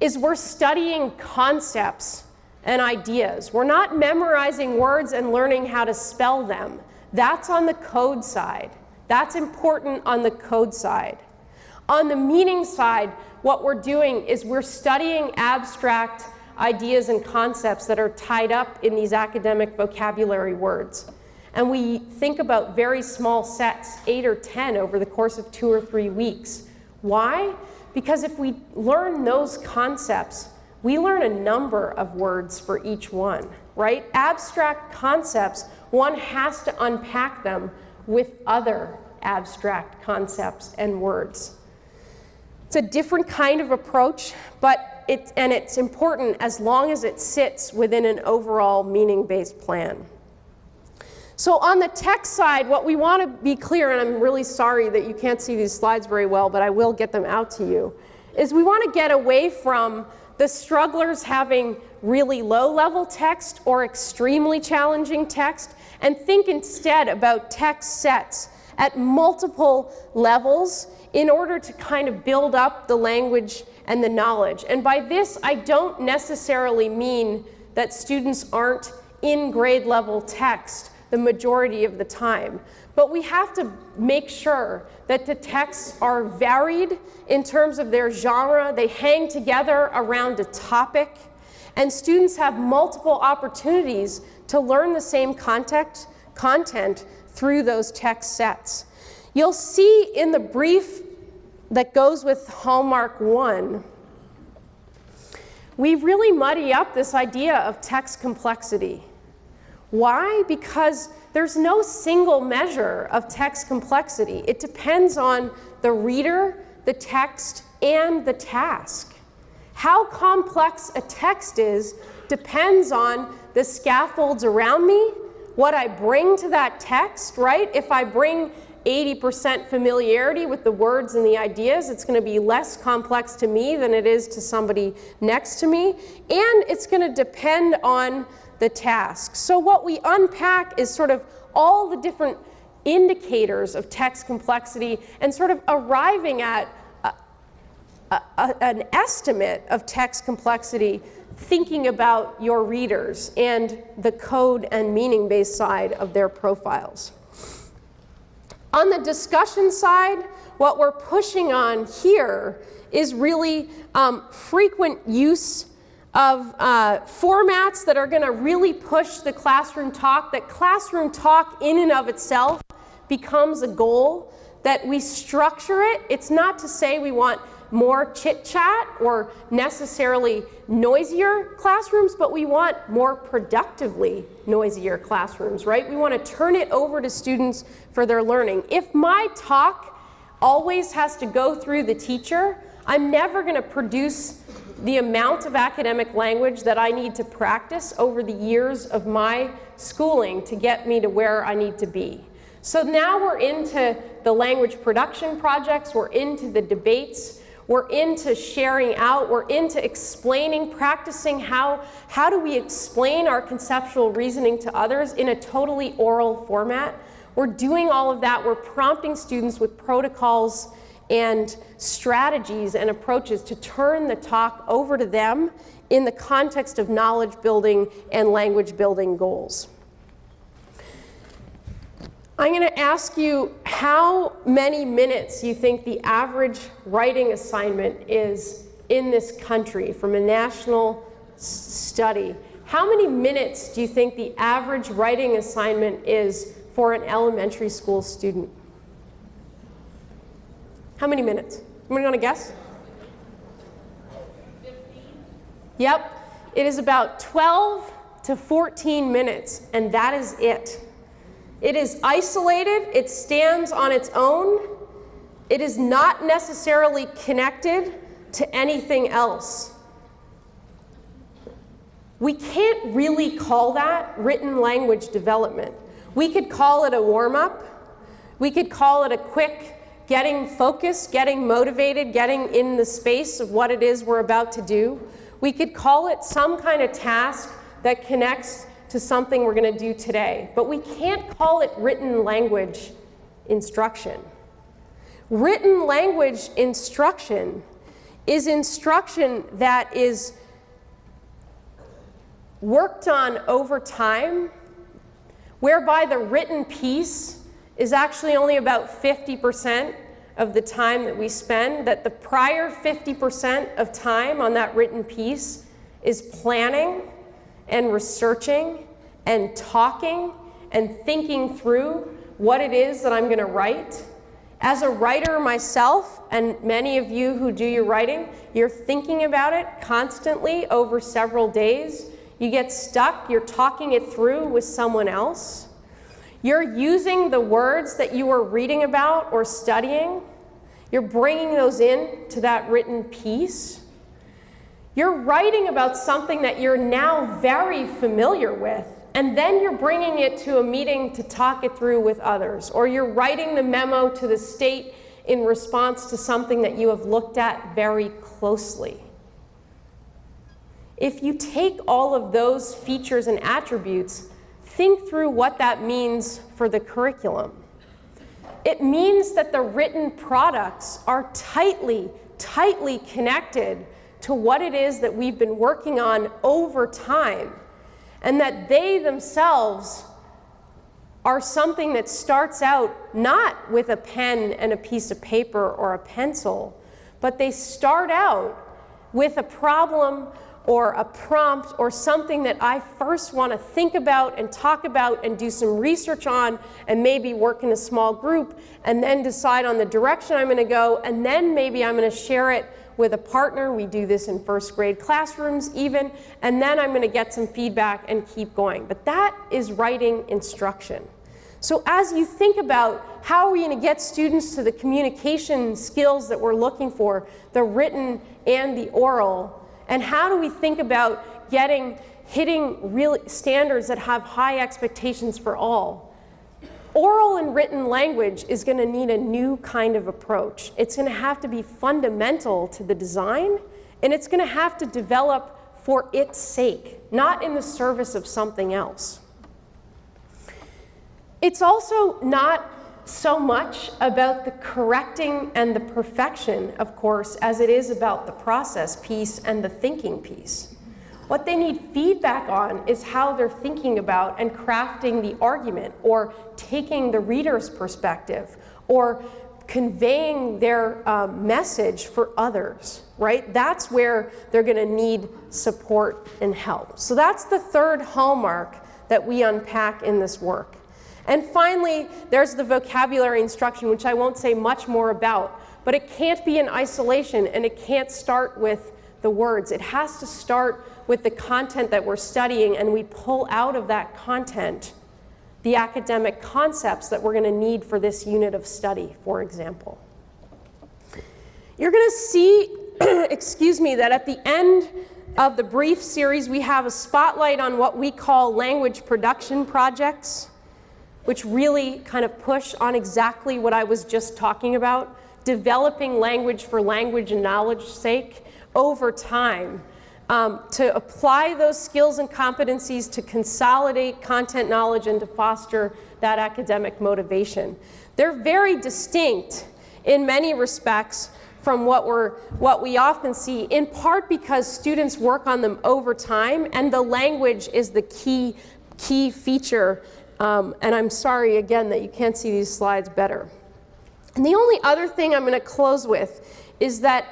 [SPEAKER 2] is we're studying concepts and ideas. We're not memorizing words and learning how to spell them. That's on the code side. That's important on the code side. On the meaning side, what we're doing is we're studying abstract ideas and concepts that are tied up in these academic vocabulary words. And we think about very small sets, 8 or 10 over the course of 2 or 3 weeks. Why? Because if we learn those concepts, we learn a number of words for each one, right? Abstract concepts, one has to unpack them with other abstract concepts and words. It's a different kind of approach, but it's important as long as it sits within an overall meaning-based plan. So on the text side, what we want to be clear, and I'm really sorry that you can't see these slides very well, but I will get them out to you, is we want to get away from the strugglers having really low-level text or extremely challenging text, and think instead about text sets at multiple levels in order to kind of build up the language and the knowledge. And by this, I don't necessarily mean that students aren't in grade level text the majority of the time. But we have to make sure that the texts are varied in terms of their genre, they hang together around a topic, and students have multiple opportunities to learn the same content through those text sets. You'll see in the brief that goes with Hallmark 1, we really muddy up this idea of text complexity. Why? Because there's no single measure of text complexity. It depends on the reader, the text, and the task. How complex a text is depends on the scaffolds around me, what I bring to that text, right? If I bring 80% familiarity with the words and the ideas. It's going to be less complex to me than it is to somebody next to me. And it's going to depend on the task. So what we unpack is sort of all the different indicators of text complexity and sort of arriving at an estimate of text complexity, thinking about your readers and the code and meaning-based side of their profiles. On the discussion side, what we're pushing on here is really frequent use of formats that are going to really push the classroom talk, that classroom talk in and of itself becomes a goal, that we structure it. It's not to say we want more chit-chat or necessarily noisier classrooms, but we want more productively noisier classrooms, right? We want to turn it over to students for their learning. If my talk always has to go through the teacher, I'm never going to produce the amount of academic language that I need to practice over the years of my schooling to get me to where I need to be. So now we're into the language production projects, we're into the debates, we're into sharing out, we're into explaining, practicing how do we explain our conceptual reasoning to others in a totally oral format. We're doing all of that, we're prompting students with protocols and strategies and approaches to turn the talk over to them in the context of knowledge building and language building goals. I'm going to ask you how many minutes you think the average writing assignment is in this country from a national study. How many minutes do you think the average writing assignment is for an elementary school student? How many minutes? Anybody want to guess?
[SPEAKER 3] 15?
[SPEAKER 2] Yep. It is about 12 to 14 minutes, and that is it. It is isolated, it stands on its own, it is not necessarily connected to anything else. We can't really call that written language development. We could call it a warm-up, we could call it a quick getting focused, getting motivated, getting in the space of what it is we're about to do. We could call it some kind of task that connects to something we're going to do today. But we can't call it written language instruction. Written language instruction is instruction that is worked on over time, whereby the written piece is actually only about 50% of the time that we spend, that the prior 50% of time on that written piece is planning and researching and talking and thinking through what it is that I'm going to write. As a writer myself, and many of you who do your writing, you're thinking about it constantly over several days. You get stuck, you're talking it through with someone else. You're using the words that you were reading about or studying. You're bringing those in to that written piece. You're writing about something that you're now very familiar with, and then you're bringing it to a meeting to talk it through with others, or you're writing the memo to the state in response to something that you have looked at very closely. If you take all of those features and attributes, think through what that means for the curriculum. It means that the written products are tightly connected to what it is that we've been working on over time, and that they themselves are something that starts out not with a pen and a piece of paper or a pencil, but they start out with a problem or a prompt or something that I first want to think about and talk about and do some research on and maybe work in a small group and then decide on the direction I'm going to go, and then maybe I'm going to share it with a partner. We do this in first grade classrooms even, and then I'm going to get some feedback and keep going. But that is writing instruction. So as you think about how are we going to get students to the communication skills that we're looking for, the written and the oral, and how do we think about hitting real standards that have high expectations for all? Oral and written language is going to need a new kind of approach. It's going to have to be fundamental to the design, and it's going to have to develop for its sake, not in the service of something else. It's also not so much about the correcting and the perfection, of course, as it is about the process piece and the thinking piece. What they need feedback on is how they're thinking about and crafting the argument, or taking the reader's perspective, or conveying their message for others, right? That's where they're going to need support and help. So that's the third hallmark that we unpack in this work. And finally, there's the vocabulary instruction, which I won't say much more about, but it can't be in isolation, and it can't start with the words. It has to start with the content that we're studying, and we pull out of that content the academic concepts that we're going to need for this unit of study, for example. You're going to see, excuse me, that at the end of the brief series, we have a spotlight on what we call language production projects, which really kind of push on exactly what I was just talking about, developing language for language and knowledge's sake over time, to apply those skills and competencies to consolidate content knowledge and to foster that academic motivation. They're very distinct in many respects from what we often see, in part because students work on them over time, and the language is the key feature. And I'm sorry again that you can't see these slides better. And the only other thing I'm going to close with is that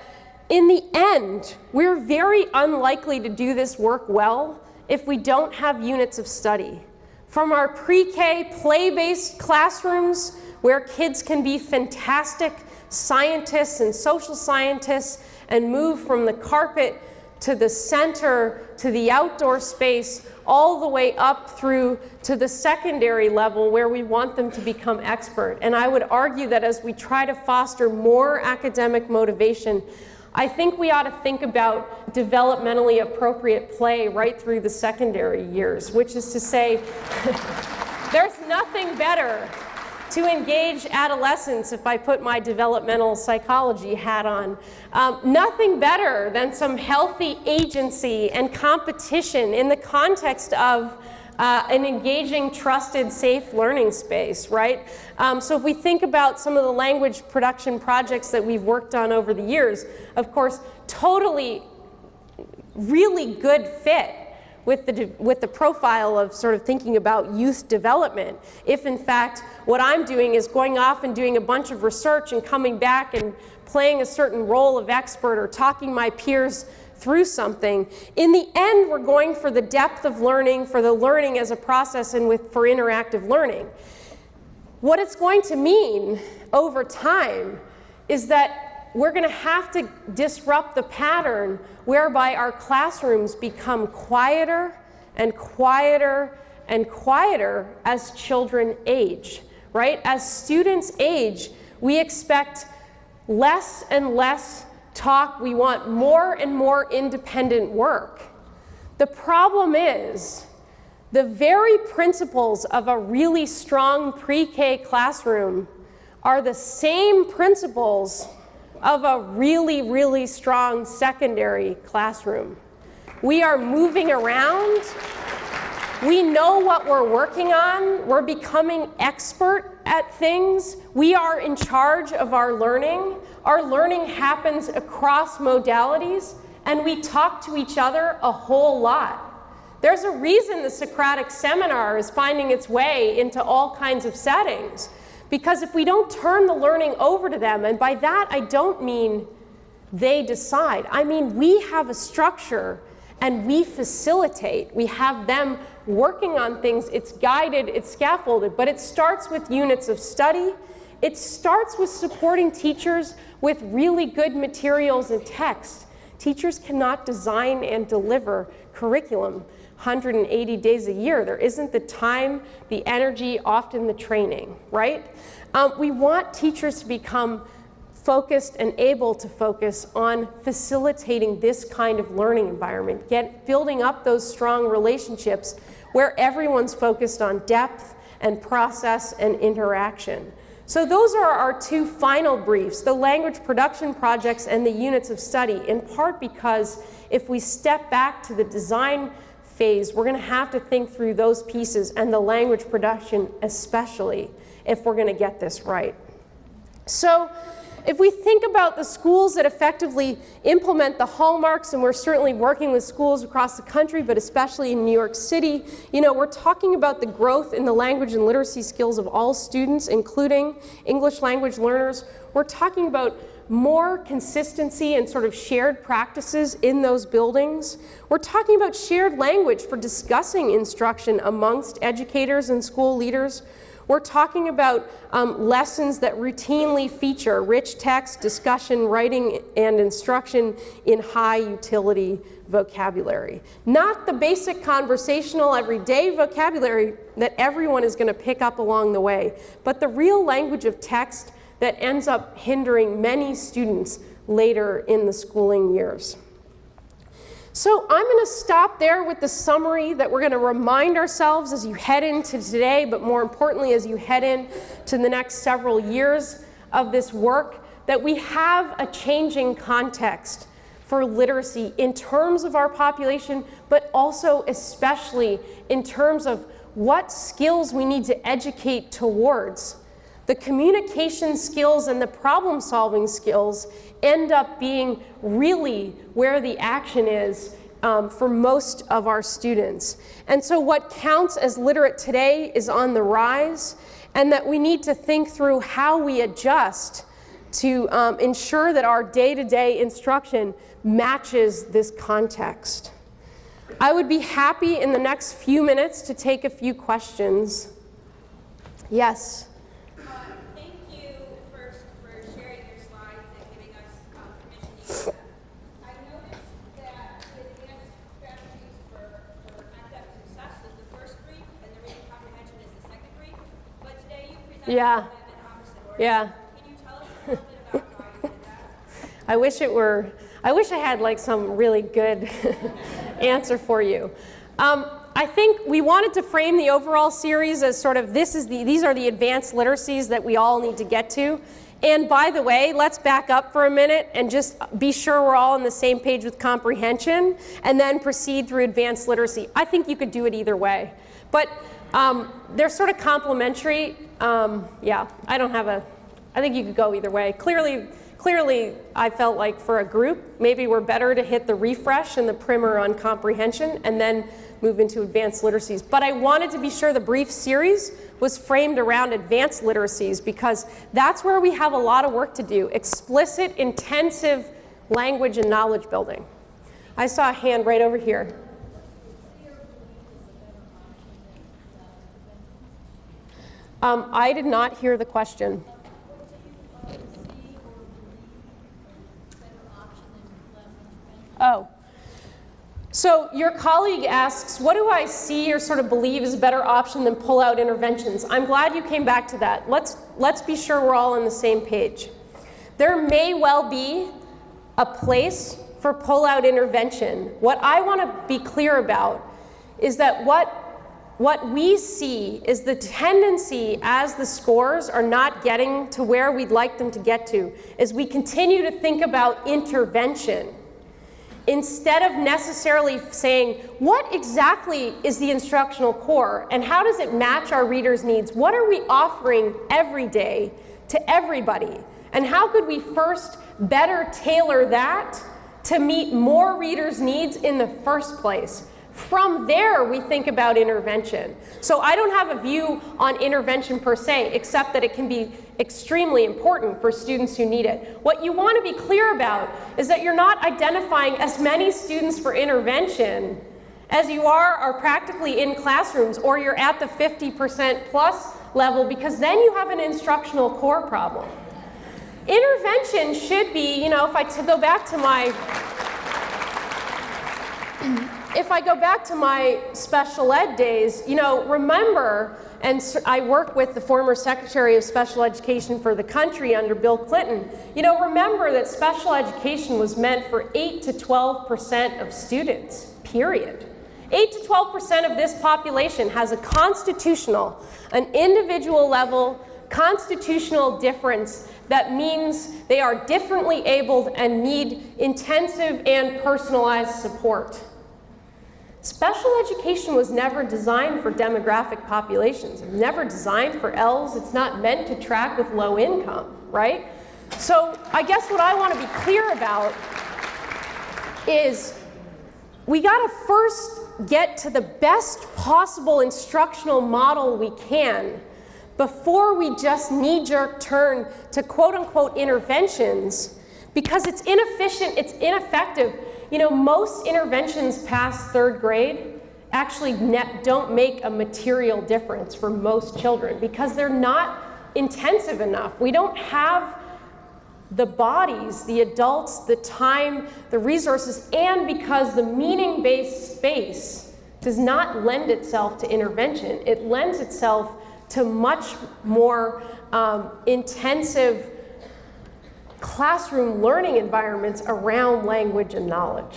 [SPEAKER 2] in the end, we're very unlikely to do this work well if we don't have units of study. From our pre-K play-based classrooms, where kids can be fantastic scientists and social scientists and move from the carpet to the center to the outdoor space, all the way up through to the secondary level where we want them to become expert. And I would argue that as we try to foster more academic motivation, I think we ought to think about developmentally appropriate play right through the secondary years, which is to say, there's nothing better to engage adolescents, if I put my developmental psychology hat on, nothing better than some healthy agency and competition in the context of an engaging, trusted, safe learning space, right? So if we think about some of the language production projects that we've worked on over the years, of course, totally really good fit with the profile of sort of thinking about youth development. If in fact what I'm doing is going off and doing a bunch of research and coming back and playing a certain role of expert or talking my peers through something, in the end we're going for the depth of learning, for the learning as a process, and for interactive learning. What it's going to mean over time is that we're going to have to disrupt the pattern whereby our classrooms become quieter and quieter and quieter as children age, right? As students age, we expect less and less talk. We want more and more independent work. The problem is the very principles of a really strong pre-K classroom are the same principles of a really, really strong secondary classroom. We are moving around. We know what we're working on. We're becoming expert at things. We are in charge of our learning. Our learning happens across modalities, and we talk to each other a whole lot. There's a reason the Socratic seminar is finding its way into all kinds of settings. Because if we don't turn the learning over to them, and by that I don't mean they decide, I mean we have a structure and we facilitate. We have them working on things. It's guided, it's scaffolded, but it starts with units of study. It starts with supporting teachers with really good materials and text. Teachers cannot design and deliver curriculum 180 days a year. There isn't the time, the energy, often the training, right? We want teachers to become focused and able to focus on facilitating this kind of learning environment, building up those strong relationships where everyone's focused on depth and process and interaction. So those are our two final briefs, the language production projects and the units of study, in part because if we step back to the design phase, we're going to have to think through those pieces, and the language production especially, if we're going to get this right. So if we think about the schools that effectively implement the hallmarks, and we're certainly working with schools across the country, but especially in New York City, you know, we're talking about the growth in the language and literacy skills of all students, including English language learners. We're talking about more consistency and sort of shared practices in those buildings. We're talking about shared language for discussing instruction amongst educators and school leaders. We're talking about lessons that routinely feature rich text, discussion, writing, and instruction in high utility vocabulary. Not the basic conversational everyday vocabulary that everyone is going to pick up along the way, but the real language of text that ends up hindering many students later in the schooling years. So I'm going to stop there with the summary that we're going to remind ourselves as you head into today, but more importantly as you head into the next several years of this work, that we have a changing context for literacy in terms of our population, but also especially in terms of what skills we need to educate towards. The communication skills and the problem-solving skills end up being really where the action is for most of our students. And so what counts as literate today is on the rise, and that we need to think through how we adjust to ensure that our day-to-day instruction matches this context. I would be happy in the next few minutes to take a few questions. Yes?
[SPEAKER 3] Thank you first for sharing your slides and giving us permission to use them. I noticed that the advanced strategies for academic success is the first brief and the reading comprehension is the second brief, but today you presented them in opposite order.
[SPEAKER 2] Yeah.
[SPEAKER 3] Can you tell us a little bit about why you did that?
[SPEAKER 2] I wish I had like some really good answer for you. I think we wanted to frame the overall series as sort of these are the advanced literacies that we all need to get to. And by the way, let's back up for a minute and just be sure we're all on the same page with comprehension and then proceed through advanced literacy. I think you could do it either way. But they're sort of complementary. Yeah, I think you could go either way. Clearly, I felt like for a group, maybe we're better to hit the refresh and the primer on comprehension and then move into advanced literacies. But I wanted to be sure the brief series was framed around advanced literacies because that's where we have a lot of work to do. Explicit, intensive language and knowledge building. I saw a hand right over here. I did not hear the question. Oh, so your colleague asks, what do I see or sort of believe is a better option than pull-out interventions? I'm glad you came back to that. Let's be sure we're all on the same page. There may well be a place for pull-out intervention. What I want to be clear about is that what we see is the tendency as the scores are not getting to where we'd like them to get to, is we continue to think about intervention. Instead of necessarily saying, what exactly is the instructional core and how does it match our readers' needs? What are we offering every day to everybody? And how could we first better tailor that to meet more readers' needs in the first place? From there, we think about intervention. So I don't have a view on intervention per se, except that it can be extremely important for students who need it. What you want to be clear about is that you're not identifying as many students for intervention as you are practically in classrooms, or you're at the 50% plus level, because then you have an instructional core problem. Intervention should be, if I go back to my special ed days, remember, and I work with the former Secretary of Special Education for the country under Bill Clinton, remember that special education was meant for 8 to 12% of students, period. 8 to 12% of this population has a constitutional, an individual level constitutional difference that means they are differently abled and need intensive and personalized support. Special education was never designed for demographic populations. It was never designed for Ls. It's not meant to track with low income, right? So I guess what I want to be clear about is we got to first get to the best possible instructional model we can before we just knee-jerk turn to quote-unquote interventions, because it's inefficient, it's ineffective. You know, most interventions past 3rd grade actually don't make a material difference for most children because they're not intensive enough. We don't have the bodies, the adults, the time, the resources, and because the meaning-based space does not lend itself to intervention. It lends itself to much more intensive classroom learning environments around language and knowledge.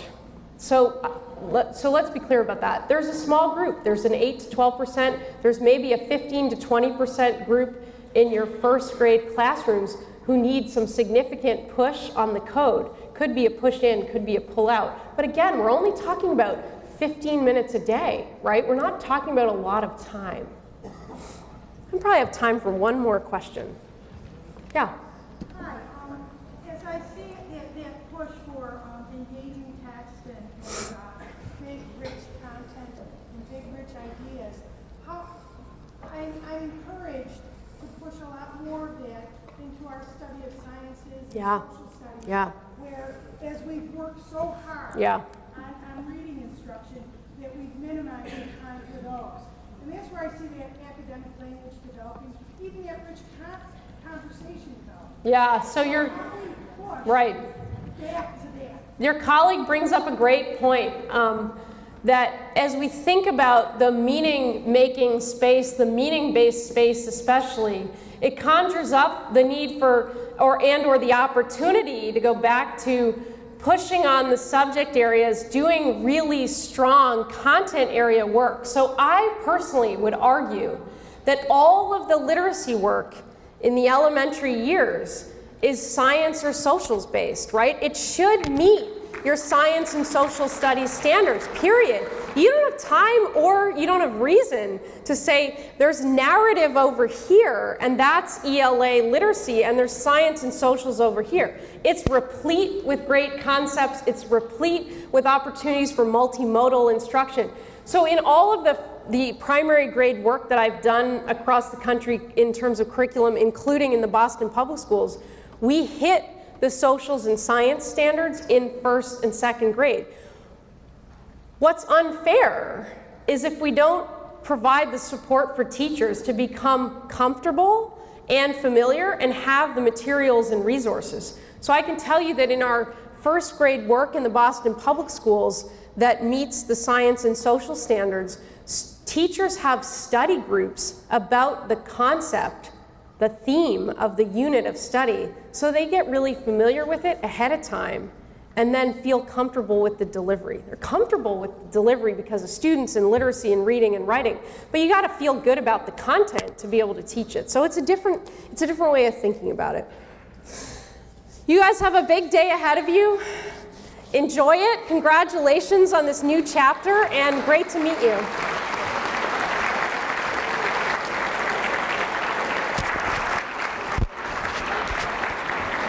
[SPEAKER 2] So let's be clear about that. There's a small group. There's an 8 to 12%. There's maybe a 15 to 20% group in your 1st grade classrooms who need some significant push on the code. Could be a push in, could be a pull out. But again, we're only talking about 15 minutes a day, right? We're not talking about a lot of time. I probably have time for one more question. Yeah.
[SPEAKER 4] Hi. As I see that push for engaging text and big, rich content and big, rich ideas, I'm encouraged to push a lot more of that into our study of sciences and social studies, where as we've worked so hard on reading instruction, that we've minimized the time for those. And that's where I see that academic language developing, even that rich conversation though.
[SPEAKER 2] Yeah, so you're right.
[SPEAKER 4] Back to that.
[SPEAKER 2] Your colleague brings up a great point, that as we think about the meaning-making space, the meaning-based space especially, it conjures up the need for, or the opportunity to go back to pushing on the subject areas, doing really strong content area work. So I personally would argue that all of the literacy work in the elementary years is science or socials based, right? It should meet your science and social studies standards, period. You don't have time or you don't have reason to say there's narrative over here and that's ELA literacy and there's science and socials over here. It's replete with great concepts. It's replete with opportunities for multimodal instruction. So in all of the primary grade work that I've done across the country in terms of curriculum, including in the Boston Public Schools, we hit the socials and science standards in 1st and 2nd grade. What's unfair is if we don't provide the support for teachers to become comfortable and familiar and have the materials and resources. So I can tell you that in our 1st grade work in the Boston Public Schools that meets the science and social standards, teachers have study groups about the concept, the theme of the unit of study, so they get really familiar with it ahead of time and then feel comfortable with the delivery. They're comfortable with the delivery because of students and literacy and reading and writing, but you gotta feel good about the content to be able to teach it. So it's a different way of thinking about it. You guys have a big day ahead of you. Enjoy it. Congratulations on this new chapter and great to meet you.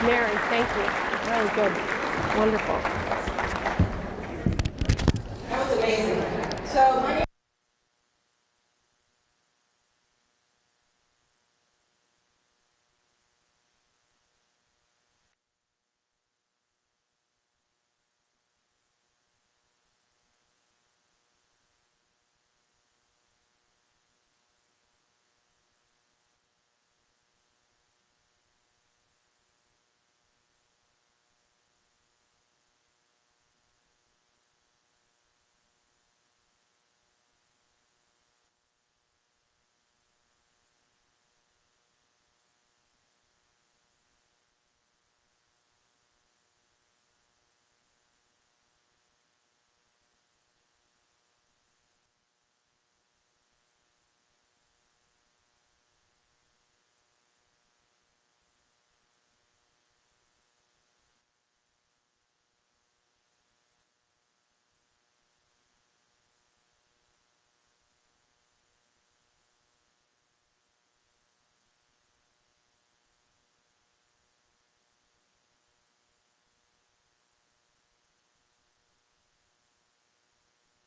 [SPEAKER 2] Mary, thank you. Really good. Wonderful.